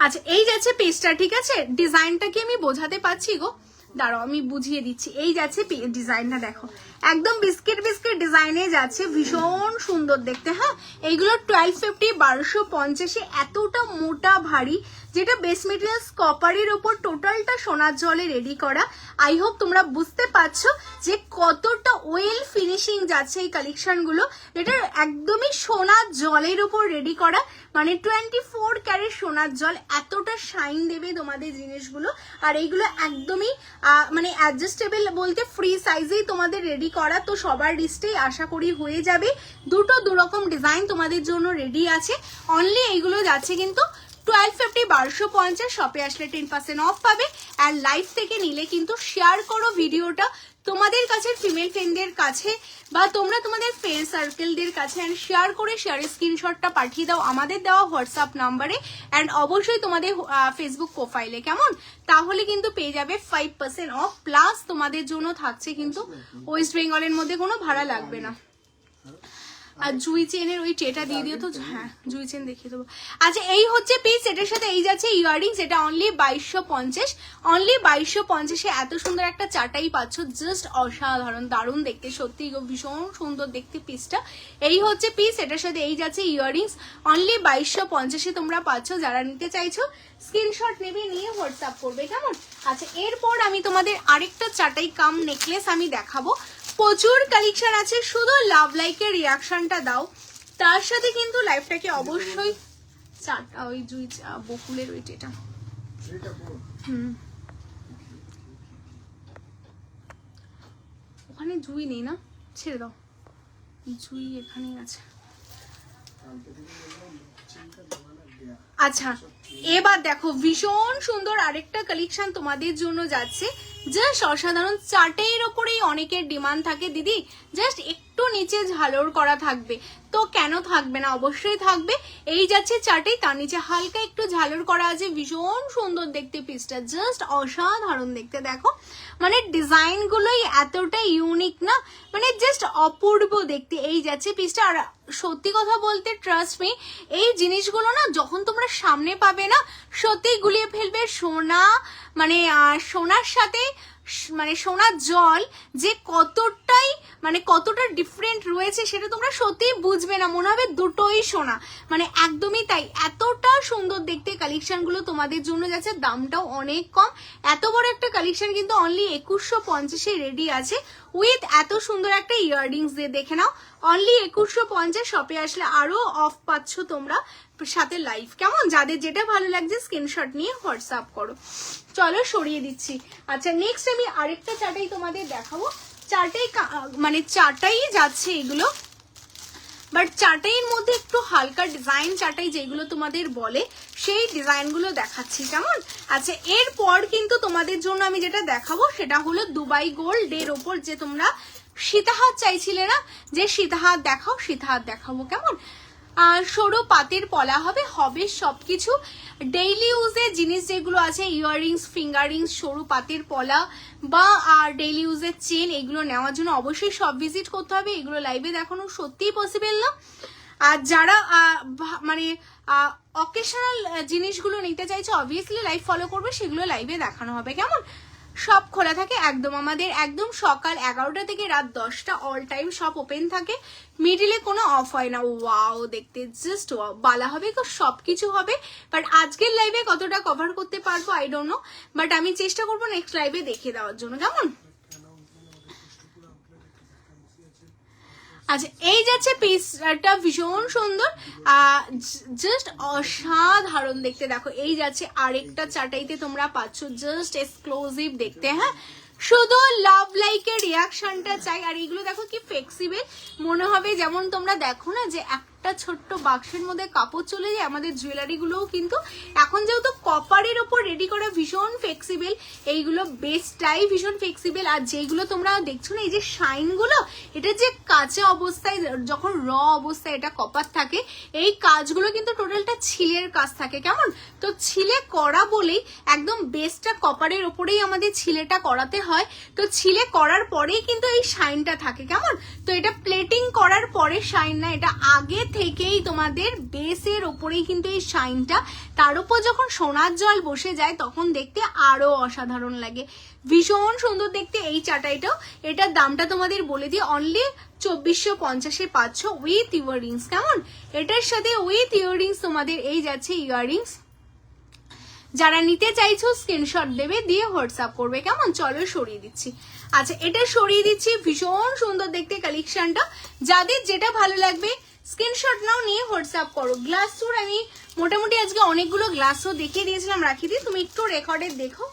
আচ্ছা, এই যাচ্ছে পেজটা, ঠিক আছে? ডিজাইনটা কি আমি বোঝাতে পারছি গো? দাঁড়াও আমি বুঝিয়ে দিচ্ছি। এই যাচ্ছে ডিজাইনটা, দেখো একদম বিস্কিট বিস্কিট ডিজাইনে যাচ্ছে, ভীষণ সুন্দর দেখতে। হ্যাঁ, এইগুলো 1250 1250, এতটা মোটা ভারী, যেটা বেস মেটেরিয়ালস কপারের উপর টোটালটা সোনার জলে রেডি করা। আই হোপ তোমরা বুঝতে পারছো যে কতটা ওয়েল ফিনিশিং যাচ্ছে এই কালেকশন গুলো। এটা একদমই সোনার জলের উপর রেডি করা, মানে 24 ক্যারেট সোনার জল, এতটা শাইন দেবে তোমাদের জিনিসগুলো। আর এইগুলো একদমই মানে অ্যাডজাস্টেবল বলতে ফ্রি সাইজেই তোমাদের রেডি করা, তো সবার লিস্টেই আশা করি হয়ে যাবে। দুটো দুরকম ডিজাইন তোমাদের জন্য রেডি আছে। অনলি এইগুলো যাচ্ছে কিন্তু 1250 1250, শপে আসলে 10% অফ পাবে। আর লাইভ থেকে নিলে কিন্তু শেয়ার করো ভিডিওটা তোমাদের কাছে ফিমেল ফ্রেন্ডদের কাছে, বা তোমরা তোমাদের ফ্রেন্ড সার্কেলদের কাছে, অ্যান্ড শেয়ার করে শেয়ারের স্ক্রিনশটটা পাঠিয়ে দাও আমাদের দেওয়া হোয়াটসঅ্যাপ নাম্বারে, অ্যান্ড অবশ্যই তোমাদের ফেসবুক প্রোফাইলে। কেমন? তাহলে কিন্তু পেয়ে যাবে 5% অফ, প্লাস তোমাদের জন্য থাকছে কিন্তু ওয়েস্ট বেঙ্গলের মধ্যে কোনো ভাড়া লাগবে না। আর জুই চেনের ওই ট্রেটা দিয়ে দিও তো। হ্যাঁ, জুই চেন দেখিয়ে দেবো। আচ্ছা, এই হচ্ছে পিস, এটার সাথে এই যাচ্ছে ইয়াররিংস, এটা অনলি 2250, অনলি 2250 এত সুন্দর একটা চাটাই পাচ্ছ, জাস্ট অসাধারণ, দারুণ দেখতে, সত্যি ভীষণ সুন্দর দেখতে পিসটা। এই হচ্ছে পিস, এটার সাথে এই যাচ্ছে ইয়াররিংস, অনলি 2250 তোমরা পাচ্ছ। যারা নিতে চাইছো স্ক্রিনশট নেবে, নিয়ে হোয়াটসঅ্যাপ করবে। কেমন? আচ্ছা, এরপর আমি তোমাদের আরেকটা চাটাই কাম নেকলেস আমি দেখাবো। প্রচুর কালেকশন আছে, শুধু লাভ লাইকের রিয়াকশনটা দাও, তার সাথে কিন্তু লাইফটাকে অবশ্যই চাটা ওই জুই বকুলের ওই টেটা। ওখানে জুই নেই না, ছেড়ে দাও, জুই এখানেই আছে। আচ্ছা, এবার দেখো ভীষণ সুন্দর আরেকটা কালেকশন তোমাদের জন্য যাচ্ছে, জাস্ট অসাধারণ। চাটের ওপরেই অনেকের ডিমান্ড থাকে দিদি, জাস্ট একটু নিচে ঝালর করা থাকবে, তো কেন থাকবে না, অবশ্যই থাকবে। এই যাচ্ছে চাটেই, তার নিচে হালকা একটু ঝালর করা আছে, ভীষণ সুন্দর দেখতে পিসটা, জাস্ট অসাধারণ দেখতে। দেখো মানে ডিজাইন গুলোই এতটা ইউনিক না, মানে জাস্ট অপূর্ব দেখতে এই যাচ্ছে পিসটা। আর সত্যি কথা বলতে ট্রাস্ট মি, এই জিনিসগুলো না যখন তোমরা সামনে পাবে না, সত্যি গুলিয়ে ফেলবে সোনা, মানে সোনার সাথে মানে সোনার জল যে কতটা ডিফারেন্ট রয়েছে সেটা তোমরা সত্যিই বুঝবে না, মনে হবে দুটোই সোনা, মানে একদমই তাই। এতটা সুন্দর দেখতে কালেকশনগুলো তোমাদের জন্য যাচ্ছে, দামটাও অনেক কম। এত বড় একটা কালেকশন কিন্তু অনলি 2150 রেডি আছে উইথ এত সুন্দর একটা ইয়াররিংস দিয়ে। দেখে নাও, অনলি 2150। শপে আসলে আরো অফ পাচ্ছ তোমরা, সাথে লাইভ। কেমন? যাদের যেটা ভালো লাগছে স্ক্রিনশট নিয়ে হোয়াটসঅ্যাপ করো। চলো সরিয়ে দিচ্ছি। আচ্ছা, নেক্সট আমি আরেকটা চাটাই তোমাদের দেখাবো। মানে চাটাই যাচ্ছে এগুলো, বাট চাটাইয়ের মধ্যে একটু হালকা ডিজাইন চাটাই যেগুলো তোমাদের বলে সেই ডিজাইনগুলো দেখাচ্ছি। কেমন? আচ্ছা, এরপর কিন্তু তোমাদের জন্য আমি যেটা দেখাবো সেটা হলো দুবাই গোল্ডের ওপর যে তোমরা সীতাহার চাইছিলে না, যে সীতাহার দেখাও, সীতাহার দেখাবো। কেমন? সরু পাতের পলা হবে সবকিছু ডেইলি ইউজের জিনিস যেগুলো আছে, ইয়াররিংস, ফিঙ্গারিংস, সরু পাতের পলা বা ডেইলি ইউজের চেন, এগুলো নেওয়ার জন্য অবশ্যই সব ভিজিট করতে হবে। এগুলো লাইভে দেখানো সত্যিই পসিবল না। আর যারা মানে অকেশনাল জিনিসগুলো নিতে চাইছে অবভিয়াসলি লাইভ ফলো করবে, সেগুলো লাইভে দেখানো হবে। কেমন? সব খোলা থাকে একদম, আমাদের একদম সকাল 11টা থেকে রাত 10টা অল টাইম সব ওপেন থাকে, মিডিলে কোনো অফ হয় না। ওয়াও, দেখতে জাস্ট ওয়াও, বালা হবে তো সবকিছু হবে। বাট আজকের লাইভে কতটা কভার করতে পারবো আই ডোন্ট নো, বাট আমি চেষ্টা করবো নেক্সট লাইভে দেখিয়ে দেওয়ার জন্য। কেমন? আচ্ছা, এই যাচ্ছে পিসটা ভীষণ সুন্দর, জাস্ট অসাধারণ দেখতে। দেখো, এই যাচ্ছে আরেকটা চাটাইতে তোমরা পাচ্ছ, জাস্ট এক্সক্লুসিভ দেখতে। হ্যাঁ, শুধু লাভ লাইকের রিয়াকশনটা চাই। আর এইগুলো দেখো কি ফ্লেক্সিবল, মনে হবে যেমন তোমরা দেখো না যে একটা ছোট্ট বাক্সের মধ্যে কাপড় চলে যায়। আমাদের জুয়েলারি গুলোও কিন্তু এখন যেহেতু কপারের ওপর রেডি করা, ভীষণ ফ্লেক্সিবল, এইগুলো বেসটাই ভীষণ ফ্লেক্সিবল। আর যেগুলো তোমরা দেখছো না, এই যে শাইন গুলো, এটা যে কাঁচা অবস্থায় যখন র অবস্থায় এটা কপার থাকে, এই কাজগুলো কিন্তু টোটালটা ছিলের কাজ থাকে। কেমন? তো ছিলে করা বলেই একদম বেসটা কপারের ওপরেই আমাদের ছিলেটা করাতে হয়। তো ছিলে করার পরেই কিন্তু এই শাইনটা থাকে। কেমন? তো এটা প্লেটিং করার পরে শাইন না, এটা আগে থেকেই তোমাদের বেসের ওপরেই কিন্তু এই শাইনটা। তার উপর যখন সোনার জল বসে যায় তখন দেখতে আরো অসাধারণ লাগে, ভীষণ সুন্দর দেখতে এই চাটাইটাও। এটার দামটা তোমাদের বলে দিই, অনলি 2450 পাচ্ছ উইথ ইয়াররিংস। কেমন? এটার সাথে উইথ ইয়াররিংস তোমাদের এই যাচ্ছে ইয়াররিংস। যারা নিতে চাইছো স্ক্রিনশট দেবে, দিয়ে হোয়াটসঅ্যাপ করবে। কেমন? চলো সরিয়ে দিচ্ছি। আচ্ছা, এটা সরিয়ে দিচ্ছি, ভীষণ সুন্দর দেখতে কালেকশনটা। যাদের যেটা ভালো লাগবে স্ক্রিনশট নাও, নিয়ে হোয়াটসঅ্যাপ করো। গ্লাস সুর আমি মোটামুটি আজকে অনেকগুলো গ্লাসও দেখিয়ে দিয়েছিলাম, রাখিয়ে দিই, তুমি একটু রেকর্ডে দেখো,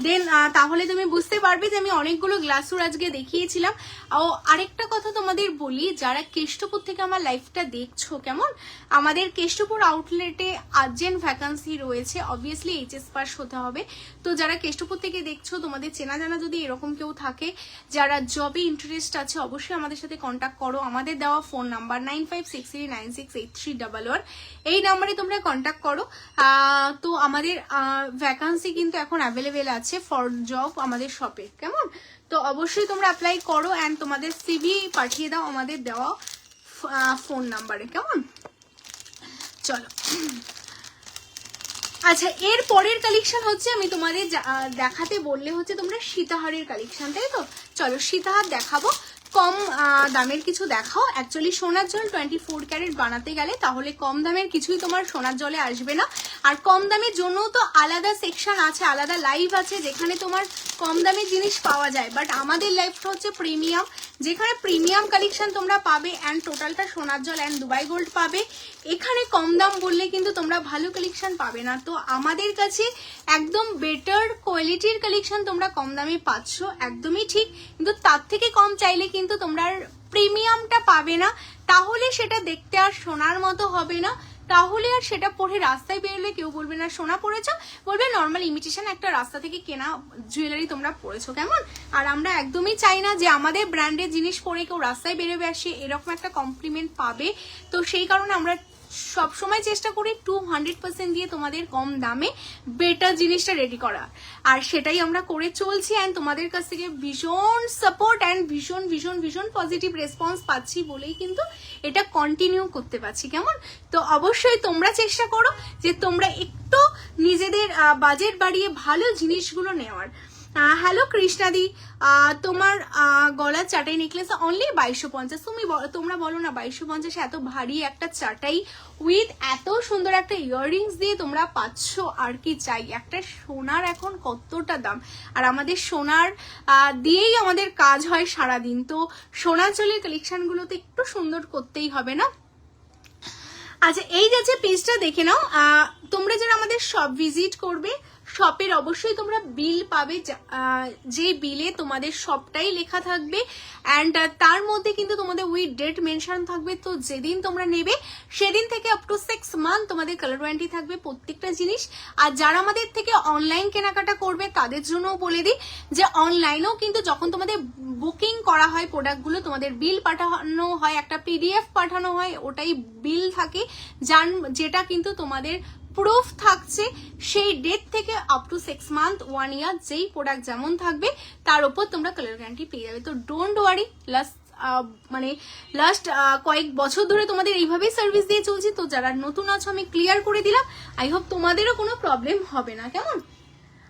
দেন তাহলে তুমি বুঝতে পারবে যে আমি অনেকগুলো গ্লাসুর আজকে দেখিয়েছিলাম। ও আরেকটা কথা তোমাদের বলি, যারা কেষ্টপুর থেকে আমার লাইভটা দেখছো, কেমন? আমাদের কেষ্টপুর আউটলেটে আর্জেন্ট ভ্যাকান্সি রয়েছে, অবভিয়াসলি এইচএস পাস হতে হবে। তো যারা কেষ্টপুর থেকে দেখছো, তোমাদের চেনা জানা যদি এরকম কেউ থাকে যারা জবে ইন্টারেস্ট আছে, অবশ্যই আমাদের সাথে কন্ট্যাক্ট করো। আমাদের দেওয়া ফোন নাম্বার 9563968311, এই নাম্বারে তোমরা কন্ট্যাক্ট করো। তো আমাদের ভ্যাকান্সি কিন্তু এখন অ্যাভেলেবেল আছে ফর জব আমাদের শপে। কেমন? তো অবশ্যই তোমরা অ্যাপ্লাই করো অ্যান্ড তোমাদের সিভি পাঠিয়ে দাও আমাদের দেওয়া ফোন নাম্বারে। কেমন? চলো, আচ্ছা, এর পরের কালেকশন হচ্ছে, আমি তোমাদের দেখাতে বললে হচ্ছে তোমরা সীতাহারের কালেকশন, তাই তো? চলো সীতাহার দেখাবো। কম দামের কিছু দেখাও। অ্যাকচুয়ালি সোনার জল 24 ক্যারেট বানাতে গেলে তাহলে কম দামের কিছুই তোমার সোনার জলে আসবে না। আর কম দামের জন্য তো আলাদা সেকশন আছে, আলাদা লাইভ আছে যেখানে তোমার কম দামের জিনিস পাওয়া যায়। বাট আমাদের লাইভটা হচ্ছে প্রিমিয়াম, যেখানে প্রিমিয়াম কালেকশন তোমরা পাবে অ্যান্ড টোটালটা সোনার জল অ্যান্ড দুবাই গোল্ড পাবে। এখানে কম দাম বললে কিন্তু তোমরা ভালো কালেকশন পাবে না। তো আমাদের কাছে একদম বেটার কোয়ালিটির কালেকশন তোমরা কম দামে পাচ্ছ, একদমই ঠিক। কিন্তু তার থেকে কম চাইলে কিন্তু তোমরা প্রিমিয়ামটা পাবে না, তাহলে সেটা দেখতে আর সোনার মতো হবে না। তাহলে আর সেটা পরে রাস্তায় বেরোলে কেউ বলবে না সোনা পরেছো, বলবে নর্মাল ইমিটেশন একটা রাস্তা থেকে কেনা জুয়েলারি তোমরা পরেছো। কেমন? আর আমরা একদমই চাই না যে আমাদের ব্র্যান্ডের জিনিস পরে কেউ রাস্তায় বেরোবে আর সে এরকম একটা কমপ্লিমেন্ট পাবে। তো সেই কারণে আমরা সবসময় চেষ্টা করি 200% দিয়ে তোমাদের কম দামে বেটার জিনিসটা রেডি করা, আর সেটাই আমরা করে চলছি। অ্যান্ড তোমাদের কাছ থেকে ভীষণ সাপোর্ট অ্যান্ড ভীষণ ভীষণ ভীষণ পজিটিভ রেসপন্স পাচ্ছি বলেই কিন্তু এটা কন্টিনিউ করতে পারছি। কেমন? তো অবশ্যই তোমরা চেষ্টা করো যে তোমরা একটু নিজেদের বাজেট বাড়িয়ে ভালো জিনিসগুলো নেওয়ার। হ্যালো কৃষ্ণাদি, তোমার গলার চাটাই নেকলেস অনলি 2250। তোমরা বলো না 2250 এত ভারী একটা চাটাই উইথ এত সুন্দর একটা ইয়াররিংস দিয়ে তোমরা পাচ্ছ, আর কি চাই? একটা সোনার এখন কতটা দাম, আর আমাদের সোনার দিয়েই আমাদের কাজ হয় সারাদিন। তো সোনার চলের কালেকশনগুলো তো একটু সুন্দর করতেই হবে না? আচ্ছা, এই যে পেজটা দেখে নাও। তোমরা যারা আমাদের শপ ভিজিট করবে, শপের অবশ্যই তোমরা বিল পাবে, যে বিলে তোমাদের সবটাই লেখা থাকবে অ্যান্ড তার মধ্যে কিন্তু তোমাদের উইথ ডেট মেনশন থাকবে। তো যেদিন তোমরা নেবে সেদিন থেকে আপ টু 6 মান্থ তোমাদের কালার ওয়ারেন্টি থাকবে প্রত্যেকটা জিনিস। আর যারা আমাদের থেকে অনলাইন কেনাকাটা করবে তাদের জন্যও বলে দিই যে অনলাইনেও কিন্তু যখন তোমাদের বুকিং করা হয় প্রোডাক্টগুলো, তোমাদের বিল পাঠানো হয়, একটা PDF পাঠানো হয়, ওটাই বিল থাকে, যেটা কিন্তু তোমাদের প্রুফ থাকছে সেই ডেট থেকে আপ টু 6 মান্থ 1 ইয়ার যেই প্রোডাক্ট যেমন থাকবে তার উপর তোমরা কালার গ্যারান্টি পেয়ে যাবে। তো ডোন্ট ওয়ারি, লাস্ট কয়েক বছর ধরে তোমাদের এইভাবেই সার্ভিস দিয়ে চলছি। তো যারা নতুন আছো আমি ক্লিয়ার করে দিলাম, আই হোপ তোমাদেরও কোনো প্রবলেম হবে না। কেমন?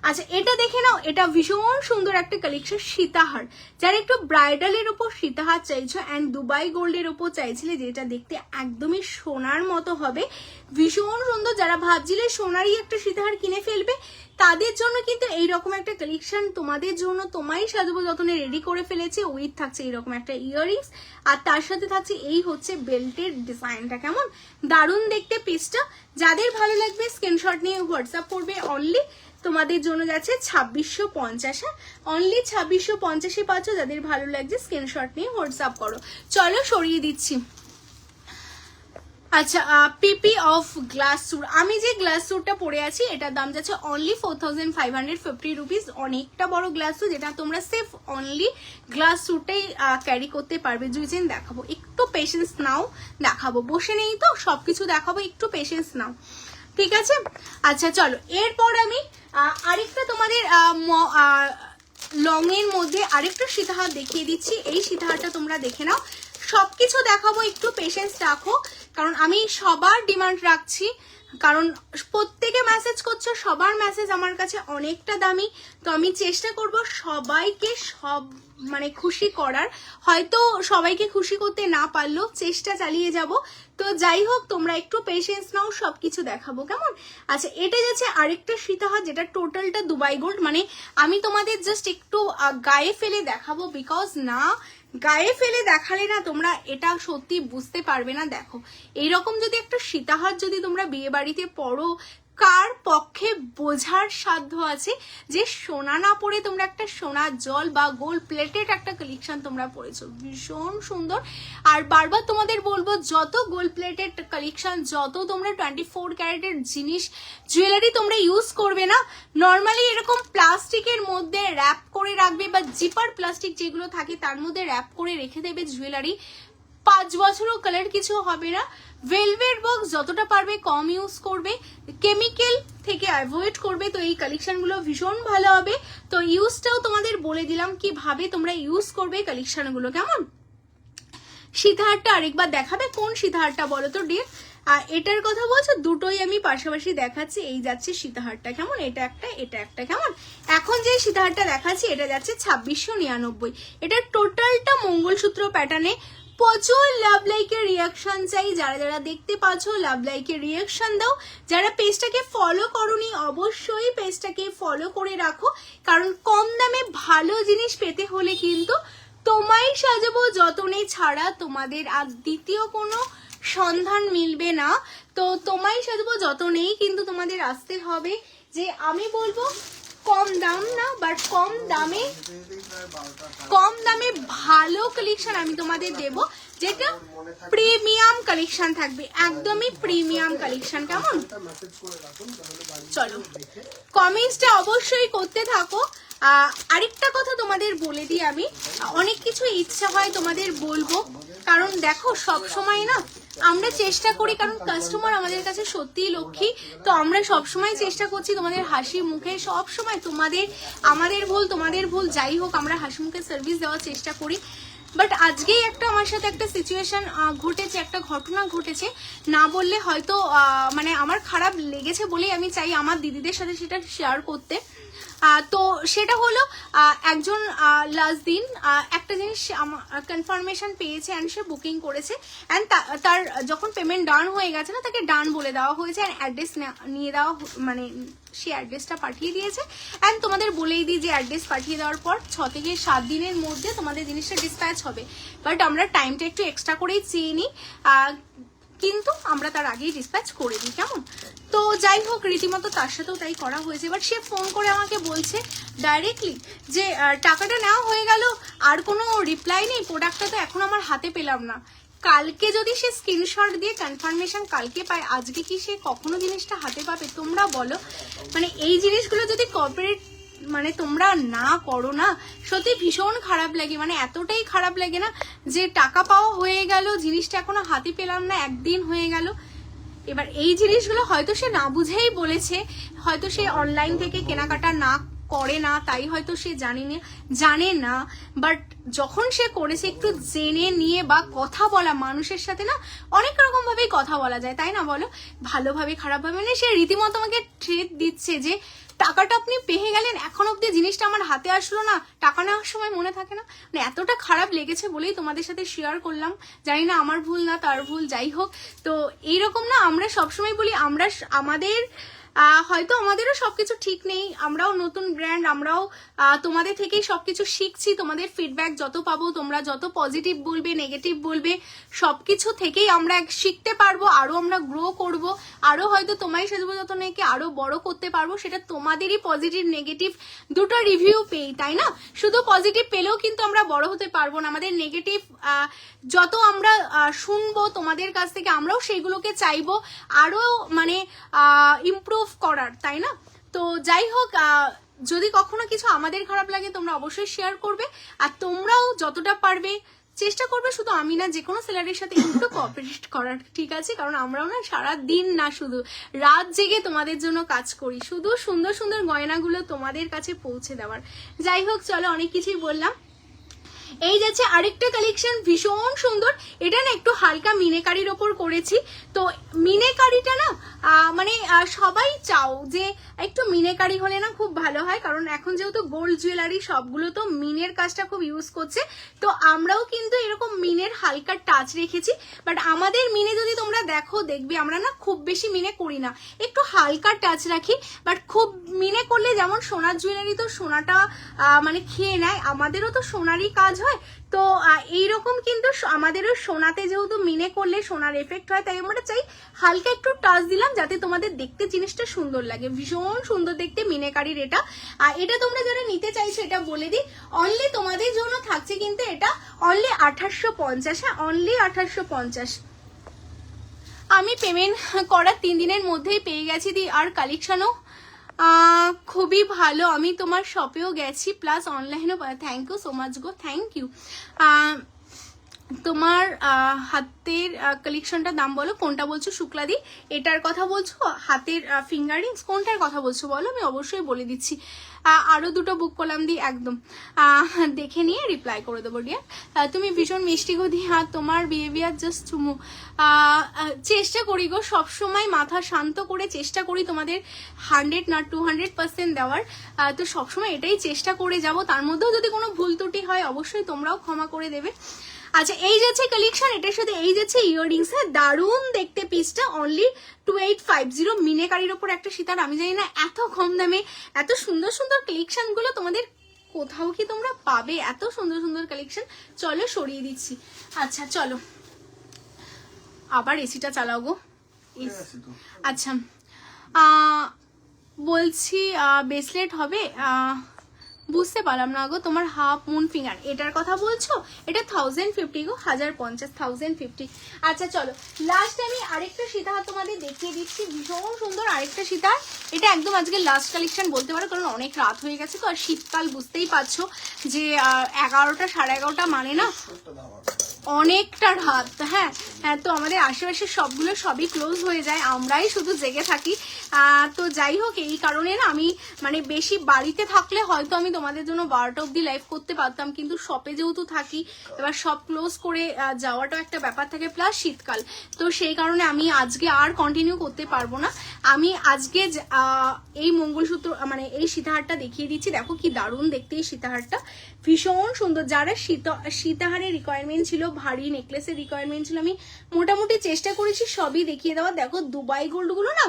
আচ্ছা, এটা দেখে নাও, এটা ভীষণ সুন্দর একটা কালেকশন, সীতাহার। যারা একটু ব্রাইডালের উপর সীতাহার চাইছো অ্যান্ড দুবাই গোল্ডের উপর চাইছিলে, যেটা দেখতে একদমই সোনার মতো হবে, ভীষণ সুন্দর। যারা ভাবছিলে সোনারই একটা সীতাহার কিনে ফেলবে, তাদের জন্য কিন্তু এইরকম একটা কালেকশন তোমাদের জন্য তোমারই সাজাবো যতনে রেডি করে ফেলেছে। উইথ থাকছে এইরকম একটা ইয়াররিংস, আর তার সাথে থাকছে এই হচ্ছে বেল্টের ডিজাইনটা। কেমন দারুণ দেখতে পিসটা। যাদের ভালো লাগবে স্ক্রিনশট নিয়ে হোয়াটসঅ্যাপ করবে। অনলি তোমাদের জন্য যাচ্ছে 2650, অনলি 2650 পাচ্ছ। যাদের ভালো লাগছে স্ক্রিনশট নিয়ে হোয়াটসঅ্যাপ করো। চলো সরিয়ে দিচ্ছি। আচ্ছা, পিপি অফ গ্লাস স্যুট, আমি যে গ্লাস স্যুটটা পরে আছি এটার দাম যাচ্ছে অনলি 4550 রুপিস। অনেকটা বড় গ্লাস স্যুট, যেটা তোমরা সেফ অনলি গ্লাস স্যুটটাই ক্যারি করতে পারবে। দুইজন দেখাবো, একটু পেশেন্স নাও, দেখাবো, বসে নেই তো সবকিছু দেখাবো, একটু পেশেন্স নাও, ঠিক আছে? আচ্ছা চলো, এরপর আমি আরেকটা তোমাদের লং এর মধ্যে আরেকটা সীতাহার দেখিয়ে দিচ্ছি। এই সীতাহারটা তোমরা দেখে নাও, সবকিছু দেখাবো, একটু পেশেন্স রাখো, কারণ আমি সবার ডিমান্ড রাখছি, কারণ প্রত্যেকে মেসেজ করছো, সবার মেসেজ আমার কাছে অনেকটা দামি। তো আমি চেষ্টা করব সবাইকে খুশি করার, হয়তো সবাইকে খুশি করতে না পারলেও চেষ্টা চালিয়ে যাব। তো যাই হোক, তোমরা একটু পেশেন্স নাও, সবকিছু দেখাবো। কেমন? আচ্ছা, এটা যাচ্ছে আরেকটা সীতাহার, যেটা টোটালটা দুবাই গোল্ড। মানে আমি তোমাদের জাস্ট একটু গায়ে ফেলে দেখাবো, বিকজ না গায়ে ফেলে দেখালে না তোমরা এটা সত্যি বুঝতে পারবে না। দেখো, এইরকম যদি একটা সীতাহার যদি তোমরা বিয়ে বাড়িতে পরো, কার পক্ষে বোঝার সাধ্য আছে যে সোনা না পরে তোমরা একটা সোনার জল বা গোল্ড প্লেটেড একটা কালেকশন তোমরা পরেছো? ভীষণ সুন্দর। আর বারবার তোমাদের বলবো, যত গোল্ড প্লেটেড কালেকশন, যত তোমরা 24 ক্যারেটের জিনিস জুয়েলারি তোমরা ইউজ করবে না, নর্মালি এরকম প্লাস্টিকের মধ্যে র্যাপ করে রাখবে, বা জিপার প্লাস্টিক যেগুলো থাকে তার মধ্যে র্যাপ করে রেখে দেবে জুয়েলারি। 5 বছরও কালার কিছু হবে না। ভেলভেট বক্স যতটা পারবে কম ইউজ করবে, কেমিক্যাল থেকে অ্যাভয়েড করবে। তো এই কালেকশনগুলো ভীষণ ভালো হবে। তো ইউজটাও তোমাদের বলে দিলাম কিভাবে তোমরা ইউজ করবে কালেকশনগুলো। কেমন? সীতাহারটা আরেকবার দেখাবে, কোন সীতাহারটা বলো তো ডিয়ার? আর এটার কথা বলছো, দুটোই আমি পাশাপাশি দেখাচ্ছি। এই যাচ্ছে সীতাহারটা, কেমন? এটা একটা, এটা একটা। কেমন? এখন যে সীতাহারটা দেখাচ্ছি এটা যাচ্ছে 2699। এটা টোটালটা মঙ্গলসূত্র প্যাটার্নে। প্রচুর লাভ লাইকের রিয়াকশন চাই। যারা যারা দেখতে পাচ্ছ লাভ লাইকের রিয়াকশন দাও। যারা পেজটাকে ফলো করোনি অবশ্যই পেজটাকে ফলো করে রাখো, কারণ কম দামে ভালো জিনিস পেতে হলে কিন্তু তোমায় সাজাবো যতনে ছাড়া তোমাদের আর দ্বিতীয় কোনো সন্ধান মিলবে না। তো তোমায় সাজাবো যতনেই কিন্তু তোমাদের আসতে হবে। যে আমি বলবো কম দাম না, বাট কম দামে ভালো কালেকশন আমি তোমাদের দেব, যেটা প্রিমিয়াম কালেকশন থাকবে, একদমই প্রিমিয়াম কালেকশন। কেমন? চলো, কমেন্টসটা অবশ্যই করতে থাকো। আরেকটা কথা তোমাদের বলে দিই, আমি অনেক কিছু ইচ্ছা হয় তোমাদের বলবো, কারণ দেখো সব সময় না আমরা চেষ্টা করি, কারণ কাস্টমার আমাদের কাছে সত্যিই লক্ষ্মী। তো আমরা সবসময় চেষ্টা করছি তোমাদের হাসি মুখে, সবসময় আমাদের ভুল তোমাদের ভুল যাই হোক, আমরা হাসি মুখে সার্ভিস দেওয়ার চেষ্টা করি। বাট আজকেই আমার সাথে একটা সিচুয়েশন ঘটেছে, একটা ঘটনা ঘটেছে, না বললে হয়তো মানে আমার খারাপ লেগেছে বলেই আমি চাই আমার দিদিদের সাথে সেটা শেয়ার করতে। তো সেটা হলো একজন লাস্ট দিন একটা জিনিস কনফার্মেশন পেয়েছে অ্যান্ড সে বুকিং করেছে, অ্যান্ড তার যখন পেমেন্ট ডান হয়ে গেছে না, তাকে ডান বলে দেওয়া হয়েছে অ্যান্ড অ্যাড্রেস নিয়ে দেওয়া, মানে সে অ্যাড্রেসটা পাঠিয়ে দিয়েছে। অ্যান্ড তোমাদের বলেই দিই যে অ্যাড্রেস পাঠিয়ে দেওয়ার পর 6 থেকে 7 দিনের মধ্যে তোমাদের জিনিসটা ডিসপ্যাচ হবে। বাট আমরা টাইমটা একটু এক্সট্রা করেই চেয়ে নিই, কিন্তু আমরা তার আগেই ডিসপ্যাচ করে দিই, কেমন? তো যাই হোক, রীতিমতো তার সাথেও তাই করা হয়েছে। বাট সে ফোন করে আমাকে বলছে ডাইরেক্টলি যে টাকাটা নেওয়া হয়ে গেল, আর কোনো রিপ্লাই নেই, প্রোডাক্টটা তো এখন আমার হাতে পেলাম না। কালকে যদি সে স্ক্রিনশট দিয়ে কনফার্মেশন কালকে পায়, আজকে কি সে কখনো জিনিসটা হাতে পাবে? তোমরা বলো। মানে এই জিনিসগুলো যদি কর্পোরেট মানে তোমরা না করো না, সত্যি ভীষণ খারাপ লাগে। মানে এতটাই খারাপ লাগে না যে টাকা পাওয়া হয়ে গেল, জিনিসটা এখনো হাতে পেলাম না, একদিন হয়ে গেল। এবার এই জিনিসগুলো হয়তো সে না বুঝেই বলেছে, হয়তো সে অনলাইন থেকে কেনাকাটা না করে না, তাই হয়তো সে জানে না। বাট যখন সে করেছে একটু জেনে নিয়ে বা কথা বলা, মানুষের সাথে না অনেক রকম ভাবেই কথা বলা যায়, তাই না বলো? ভালোভাবে খারাপভাবে, মানে সে রীতিমতো আমাকে থ্রেট দিচ্ছে যে টাকাটা আপনি পেয়ে গেলেন, এখন অব্দি জিনিসটা আমার হাতে আসলো না, টাকা নেওয়ার সময় মনে থাকে না। মানে এতটা খারাপ লেগেছে বলেই তোমাদের সাথে শেয়ার করলাম। জানি না আমার ভুল না তার ভুল, যাই হোক। তো এইরকম না, আমরা সবসময় বলি আমাদের হয়তো আমাদেরও সবকিছু ঠিক নেই, আমরাও নতুন ব্র্যান্ড, আমরাও তোমাদের থেকেই সবকিছু শিখছি। তোমাদের ফিডব্যাক যত পাবো, তোমরা যত পজিটিভ বলবে নেগেটিভ বলবে, সবকিছু থেকেই আমরা শিখতে পারবো, আরো আমরা গ্রো করব, আরো হয়তো তোমায় সাজবো যতনাকে আরো বড় করতে পারবো। সেটা তোমাদেরই পজিটিভ নেগেটিভ দুটো রিভিউ পেই, তাই না? শুধু পজিটিভ পেলেও কিন্তু আমরা বড় হতে পারবো না। আমাদের নেগেটিভ যত আমরা শুনবো তোমাদের কাছ থেকে, আমরাও সেইগুলোকে চাইবো আরো মানে ইমপ্রুভ করার, তাই না? তো যাই হোক, যদি কখনো কিছু আমাদের খারাপ লাগে তোমরা অবশ্যই শেয়ার করবে, আর তোমরাও যতটা পারবে চেষ্টা করবে, শুধু আমি না, যে কোনো সেলারের সাথে একটু কোঅপারেট করার, ঠিক আছে? কারণ আমরাও না সারা দিন না, শুধু রাত জেগে তোমাদের জন্য কাজ করি, শুধু সুন্দর সুন্দর গয়নাগুলো তোমাদের কাছে পৌঁছে দেওয়ার। যাই হোক, চলো, অনেক কিছুই বললাম। এই যাচ্ছে আরেকটা কালেকশন, ভীষণ সুন্দর। এটা না একটু হালকা মিনেকারির ওপর করেছি। তো মিনেকারিটা না মানে সবাই চাও যে একটু মিনেকারি হলে না খুব ভালো হয়, কারণ এখন যেহেতু গোল্ড জুয়েলারি সবগুলো তো মিনের কাজটা খুব ইউজ করছে। তো আমরাও কিন্তু এরকম মিনের হালকা টাচ রেখেছি। বাট আমাদের মিনে যদি তোমরা দেখবে আমরা না খুব বেশি মিনে করি না, একটু হালকা টাচ রাখি। বাট খুব মিনে করলে যেমন সোনার জুয়েলারি তো সোনাটা মানে খেয়ে নেয়, আমাদেরও তো সোনারই কাজ হয়। তো এইরকম কিন্তু আমাদেরও সোনাতে যেহেতু মিনে করলে সোনার এফেক্ট হয়, তাই আমরা চাই হালকা একটু টাচ দিলাম যাতে তোমাদের দেখতে জিনিসটা সুন্দর লাগে। ভীষণ সুন্দর দেখতে মিনেকারির এটা। আর এটা তোমরা যারা নিতে চাইছো, এটা বলে দিই, অনলি তোমাদের জন্য থাকছে কিন্তু এটা অনলি 1850। হ্যাঁ, অনলি 1850। আমি পেমেন্ট করার 3 দিনের মধ্যেই পেয়ে গেছি দি, আর কালেকশনও খুবই ভালো। আমি তোমার শপেও গেছি, প্লাস অনলাইনেও। থ্যাংক ইউ সো মাচ গো, থ্যাংক ইউ। তোমার হাতের কালেকশনটার দাম বলো, কোনটা বলছো শুক্লাদি? এটার কথা বলছো, হাতের ফিঙ্গারিংস কোনটার কথা বলছো বলো, আমি অবশ্যই বলে দিচ্ছি। আরো দুটো বুক করলাম দি, একদম দেখে নিয়ে রিপ্লাই করে দেবো ডিয়ার। তুমি ভীষণ মিষ্টি গো দি, হ্যাঁ তোমার বিহেভিয়ার জাস্ট চুমু। চেষ্টা করি গো, সবসময় মাথা শান্ত করে চেষ্টা করি তোমাদের 100 না 200% দেওয়ার। তো সবসময় এটাই চেষ্টা করে যাব, তার মধ্যেও যদি কোনো ভুল ত্রুটি হয় অবশ্যই তোমরাও ক্ষমা করে দেবে। আচ্ছা, এই যাচ্ছে কালেকশন, এটার সাথে এই যাচ্ছে ইয়াররিংস। দারুণ দেখতে পিসটা, অনলি 2850। মিনেকারির ওপর একটা সীতার। আমি জানি না এত কম দামে এত সুন্দর সুন্দর কালেকশন গুলো তোমাদের কোথাও কি তোমরা পাবে, এত সুন্দর সুন্দর কালেকশন। চলো সরিয়ে দিচ্ছি। আচ্ছা চলো, আবার এসিটা চালাও গো। আচ্ছা, বলছি ব্রেসলেট হবে, বুঝতে পারলাম না গো। তোমার হাফ মুন ফিঙ্গার এটার কথা বলছো? এটা 1050 গো, 1050, 1050। আচ্ছা চলো, লাস্ট আমি আরেকটা সীতাহার তোমাদের দেখিয়ে দিচ্ছি, ভীষণ সুন্দর আরেকটা সীতাহার। এটা একদম আজকে লাস্ট কালেকশন বলতে পারো, কারণ অনেক রাত হয়ে গেছে তো, আর শীতকাল বুঝতেই পারছো যে 11টা 11:30 মানে না। অনেকটা রাত। হ্যাঁ হ্যাঁ, তো আমাদের আশেপাশে সবগুলো সবই ক্লোজ হয়ে যায়, আমরাই শুধু জেগে থাকি। তো যাই হোক, এই কারণে না আমি মানে বেশি বাড়িতে থাকলে হয়তো আমি তোমাদের জন্য 12টা অব্দি লাইভ করতে পারতাম, কিন্তু শপে যেহেতু থাকি এবার সব ক্লোজ করে যাওয়াটাও একটা ব্যাপার থাকে, প্লাস শীতকাল, তো সেই কারণে আমি আজকে আর কন্টিনিউ করতে পারবো না। আমি আজকে এই মঙ্গলসূত্র মানে এই সীতাহারটা দেখিয়ে দিচ্ছি, দেখো কি দারুণ দেখতে এই সীতাহারটা, ভীষণ সুন্দর। যারা সীতাহারের রিকোয়ারমেন্ট ছিল, ভারী নেকলেসের রিকোয়ারমেন্ট ছিল, আমি মোটামুটি চেষ্টা করেছি সবই দেখিয়ে দেওয়া। দেখো দুবাই গোল্ড গুলো না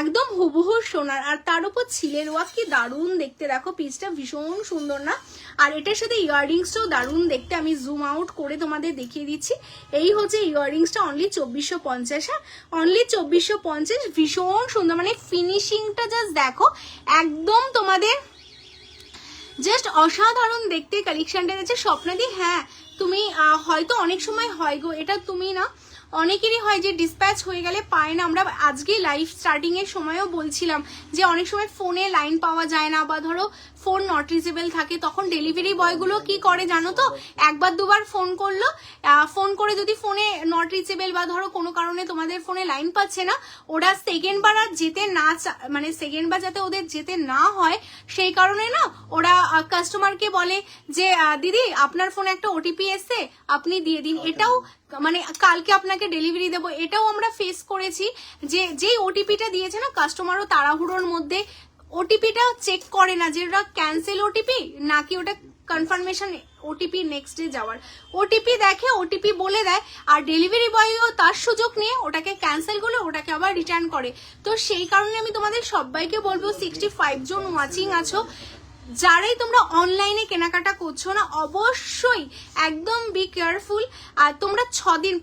একদম হুবহু সোনার, আর তার উপর ছিলের ওয়ার্ক, কি দারুণ দেখতে, দেখো পিসটা ভীষণ সুন্দর না? আর এটার সাথে ইয়াররিংসটাও দারুণ দেখতে, আমি জুম আউট করে তোমাদের দেখিয়ে দিচ্ছি। এই হচ্ছে ইয়াররিংসটা, অনলি 2450। হ্যাঁ অনলি 2450, ভীষণ সুন্দর, মানে ফিনিশিংটা জাস্ট দেখো, একদম তোমাদের জাস্ট অসাধারণ দেখতে কালেকশনটা আছে স্বপ্নাদি। হ্যাঁ তুমি হয়তো অনেক সময় হয় গো, এটা তুমি না অনেকেরই হয় যে ডিসপ্যাচ হয়ে গেলে পায় না। আমরা আজকে লাইভ স্টার্টিং এর সময়ও বলছিলাম যে অনেক সময় ফোনে লাইন পাওয়া যায় না, বা ধরো ফোন নট রিচেবল থাকে, তখন ডেলিভারি বয়গুলো কি করে জানো তো, একবার দুবার ফোন করলো, ফোন করে যদি ফোনে নট রিচেবল বা ধরো কোনো কারণে তোমাদের ফোনে লাইন পাচ্ছে না, ওরা সেকেন্ড বার আর যেতে না মানে সেকেন্ড বার যাতে ওদের যেতে না হয় সেই কারণে না ওরা কাস্টমারকে বলে যে দিদি আপনার ফোনে একটা ওটিপি এসছে আপনি দিয়ে দিন, এটাও মানে কালকে আপনাকে ডেলিভারি দেবো। এটাও আমরা ফেস করেছি যে যেই ওটিপিটা দিয়েছে না, কাস্টমারও তাড়াহুড়োর মধ্যে ওটিপিটা চেক করে না যে ওটা ক্যান্সেল ওটিপি নাকি ওটা কনফার্মেশন ওটিপি নেক্সট ডে যাওয়ার, ওটিপি দেখে ওটিপি বলে দেয়, আর ডেলিভারি বয়ও তার সুযোগ নিয়ে ওটাকে ক্যান্সেল করলে ওটাকে আবার রিটার্ন করে। তো সেই কারণে আমি তোমাদের সবাইকে বলবো, 65 জন ওয়াচিং আছো, যারাই তোমরা অনলাইনে কেনাকাটা করছো না, অবশ্যই একদম বি কেয়ারফুল। আর তোমরা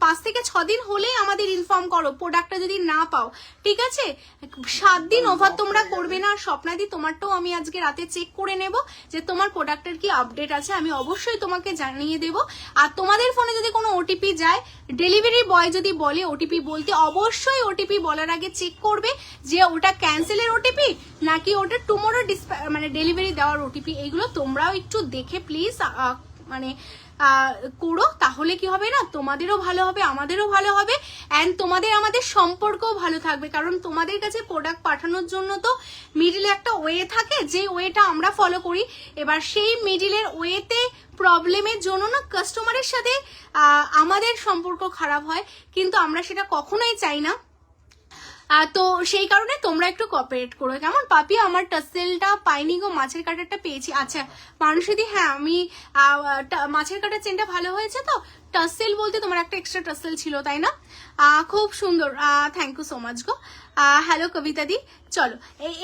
5 থেকে 6 দিন হলেই আমাদের ইনফর্ম করো প্রোডাক্টটা যদি না পাও, ঠিক আছে? 7 দিন ওভার তোমরা করবে না। আর স্বপ্নাদি তোমারটাও আমি আজকে রাতে চেক করে নেব যে তোমার প্রোডাক্টের কি আপডেট আছে, আমি অবশ্যই তোমাকে জানিয়ে দেব। আর তোমাদের ফোনে যদি কোনো ওটিপি যায়, ডেলিভারি বয় যদি বলে ওটিপি বলতে, অবশ্যই ওটিপি বলার আগে চেক করবে যে ওটা ক্যান্সেলের ওটিপি নাকি ওটা টুমোরো মানে ডেলিভারি দেওয়ার ওটিপি। এইগুলো তোমরাও একটু দেখে প্লিজ মানে করো, তাহলে কি হবে না, তোমাদেরও ভালো হবে আমাদেরও ভালো হবে, অ্যান্ড তোমাদের আমাদের সম্পর্কও ভালো থাকবে। কারণ তোমাদের কাছে প্রোডাক্ট পাঠানোর জন্য তো মিডিলে একটা ওয়ে থাকে, যে ওয়েটা আমরা ফলো করি, এবার সেই মিডিলের ওয়েতে প্রবলেমের জন্য না কাস্টমারের সাথে আমাদের সম্পর্ক খারাপ হয়, কিন্তু আমরা সেটা কখনোই চাই না। তো সেই কারণে তোমরা একটু কোঅপারেট করো কেমন? পাপি আমার টাসেলটা পাইনি গো, মাছের কাটারটা পেয়েছি। আচ্ছা মানুষদি, হ্যাঁ আমি মাছের কাটার চেনটা ভালো হয়েছে তো, টাসেল বলতে তোমার একটা এক্সট্রা টাসেল ছিল তাই না? খুব সুন্দর, থ্যাংক ইউ সো মাচ গো। হ্যালো কবিতা দি, চলো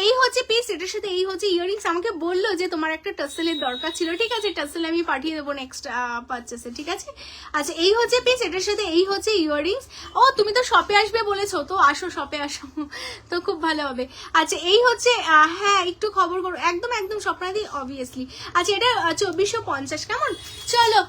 এই হচ্ছে পিস, এটার সাথে এই হচ্ছে ইয়াররিংস। আমাকে বললো যে তোমার একটা টাসেলের দরকার ছিল, ঠিক আছে টাসেল আমি পাঠিয়ে দেবো নেক্সট পারচেসে, ঠিক আছে? আচ্ছা এই হচ্ছে পিস, এটার সাথে এই হচ্ছে ইয়াররিংস। ও তুমি তো শপে আসবে বলেছো, তো আসো শপে আসো, তো খুব ভালো হবে। আচ্ছা এই হচ্ছে হ্যাঁ একটু খবর করো, একদম একদম স্বপ্নাদি অবভিয়াসলি। আচ্ছা এটা 2450 কেমন? চলো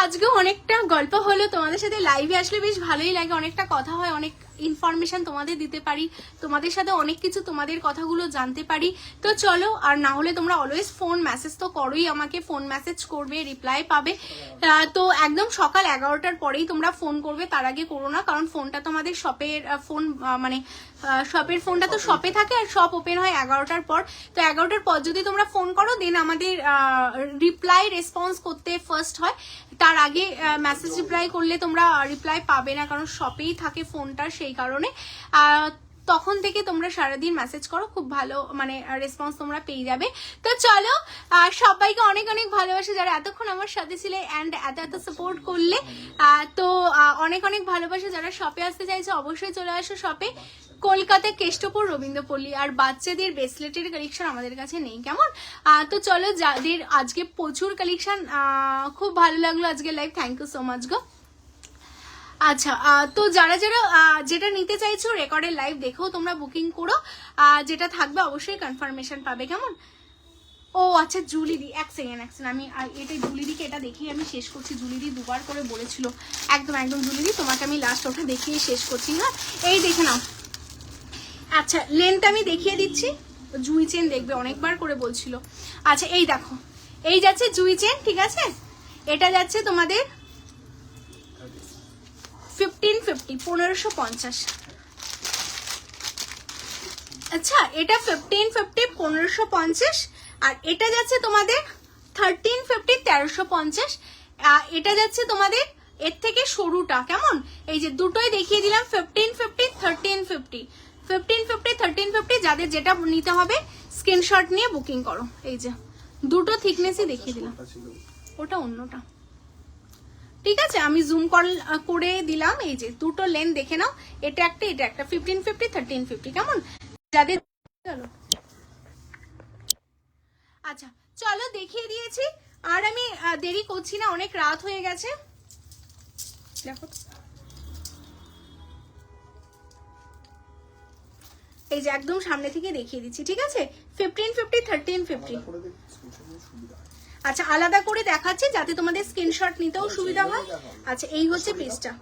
আজকে অনেকটা গল্প হলো, তোমাদের সাথে লাইভে আসলে বেশ ভালোই লাগে, অনেকটা কথা হয়, অনেক ইনফরমেশন তোমাদের দিতে পারি, তোমাদের সাথে অনেক কিছু তোমাদের কথাগুলো জানতে পারি। তো চলো, আর না হলে তোমরা অলওয়েজ ফোন মেসেজ তো করোই আমাকে, ফোন মেসেজ করবে, রিপ্লাই পাবে। তো একদম সকাল 11টার পরেই তোমরা ফোন করবে, তার আগে করো না, কারণ ফোনটা তো আমাদের শপের ফোন, মানে শপের ফোনটা তো শপে থাকে, আর শপ ওপেন হয় 11টার পর। তো 11টার পর যদি তোমরা ফোন করো দেন আমাদের রিপ্লাই রেসপন্স করতে ফার্স্ট হয়, তার আগে মেসেজ রিপ্লাই করলে তোমরা রিপ্লাই পাবে না, কারণ শপেই থাকে ফোনটা, সেই কারণে তখন থেকে তোমরা সারাদিন মেসেজ করো, খুব ভালো মানে রেসপন্স তোমরা পেয়ে যাবে। তো চলো সবাইকে অনেক অনেক ভালোবাসা, যারা এতক্ষণ আমার সাথে ছিলে অ্যান্ড এত এত সাপোর্ট করলে, তো অনেক অনেক ভালোবাসা। যারা শপে আসতে চাইছে অবশ্যই চলে আসো শপে, কলকাতা কেষ্টপুর রবীন্দ্রপল্লী। আর বাচ্চাদের ব্রেসলেটের কালেকশন আমাদের কাছে নেই কেমন? তো চলো, যাদের আজকে প্রচুর কালেকশন, খুব ভালো লাগলো আজকে live, thank you so much গো। আচ্ছা তো যারা যারা যেটা নিতে চাইছো রেকর্ডের লাইভ দেখেও তোমরা বুকিং করো, যেটা থাকবে অবশ্যই কনফার্মেশন পাবে কেমন? ও আচ্ছা জুলিদি, এক সেকেন্ড আমি এটা জুলিদিকে এটা দেখিয়ে আমি শেষ করছি। জুলিদি দুবার করে বলেছিল, একদম একদম জুলিদি তোমাকে আমি লাস্ট ওটা দেখিয়ে শেষ করছি। হ্যাঁ এই দেখে নাও, আচ্ছা লেন্থ আমি দেখিয়ে দিচ্ছি, জুই চেন দেখবে অনেকবার করে বলছিল। আচ্ছা এই দেখো, এই যাচ্ছে জুই চেন, ঠিক আছে? এটা যাচ্ছে তোমাদের 1550 1550। আচ্ছা এটা 1550 1550, আর এটা যাচ্ছে তোমাদের 1350 1350। এটা যাচ্ছে তোমাদের এর থেকে সরুটা, কেমন? এই যে দুটোই দেখিয়ে দিলাম, 1550 1350 1550 1350। যাদের যেটা নিতে হবে স্ক্রিনশট নিয়ে বুকিং করো। এই যে দুটো থিকনেসই দেখিয়ে দিলাম, ওটা অন্যটা, ঠিক আছে? আমি জুম করে দিলাম। এই যে দুটো লেন দেখে নাও, এটা একটা এটা একটা, 1550 1350, কেমন? যাদের চলো আচ্ছা চলো দেখিয়ে দিয়েছি, আর আমি দেরি করছি না, অনেক রাত হয়ে গেছে। দেখো এই যে একদম সামনে থেকে দেখিয়ে দিচ্ছি, ঠিক আছে? 1550 1350। আচ্ছা আলাদা করে দেখাচ্ছি যাতে তোমাদের স্ক্রিনশট নিতেও সুবিধা হয়। আচ্ছা এই হচ্ছে পিসটা,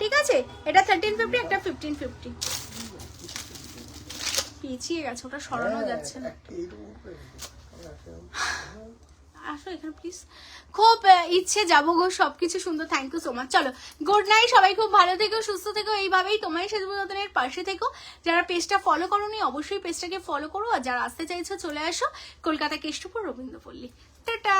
ঠিক আছে? এটা 1350, একটা 1550। পিছিয়ে গেছে, ওটা সরানো যাচ্ছে না। আসো এখানে প্লিজ, খুব ইচ্ছে যাবো গো, সবকিছু সুন্দর। Thank you so much. চলো গুড নাইট, সবাই খুব ভালো থেকো, সুস্থ থেকো, এইভাবেই তোমায় সাজবো যতনের পাশে থেকো। যারা পেজটা ফলো করোনি অবশ্যই পেজটাকে ফলো করো, আর যারা আসতে চাইছো চলে আসো কলকাতা কেষ্টপুর রবীন্দ্রপল্লী। টাটা।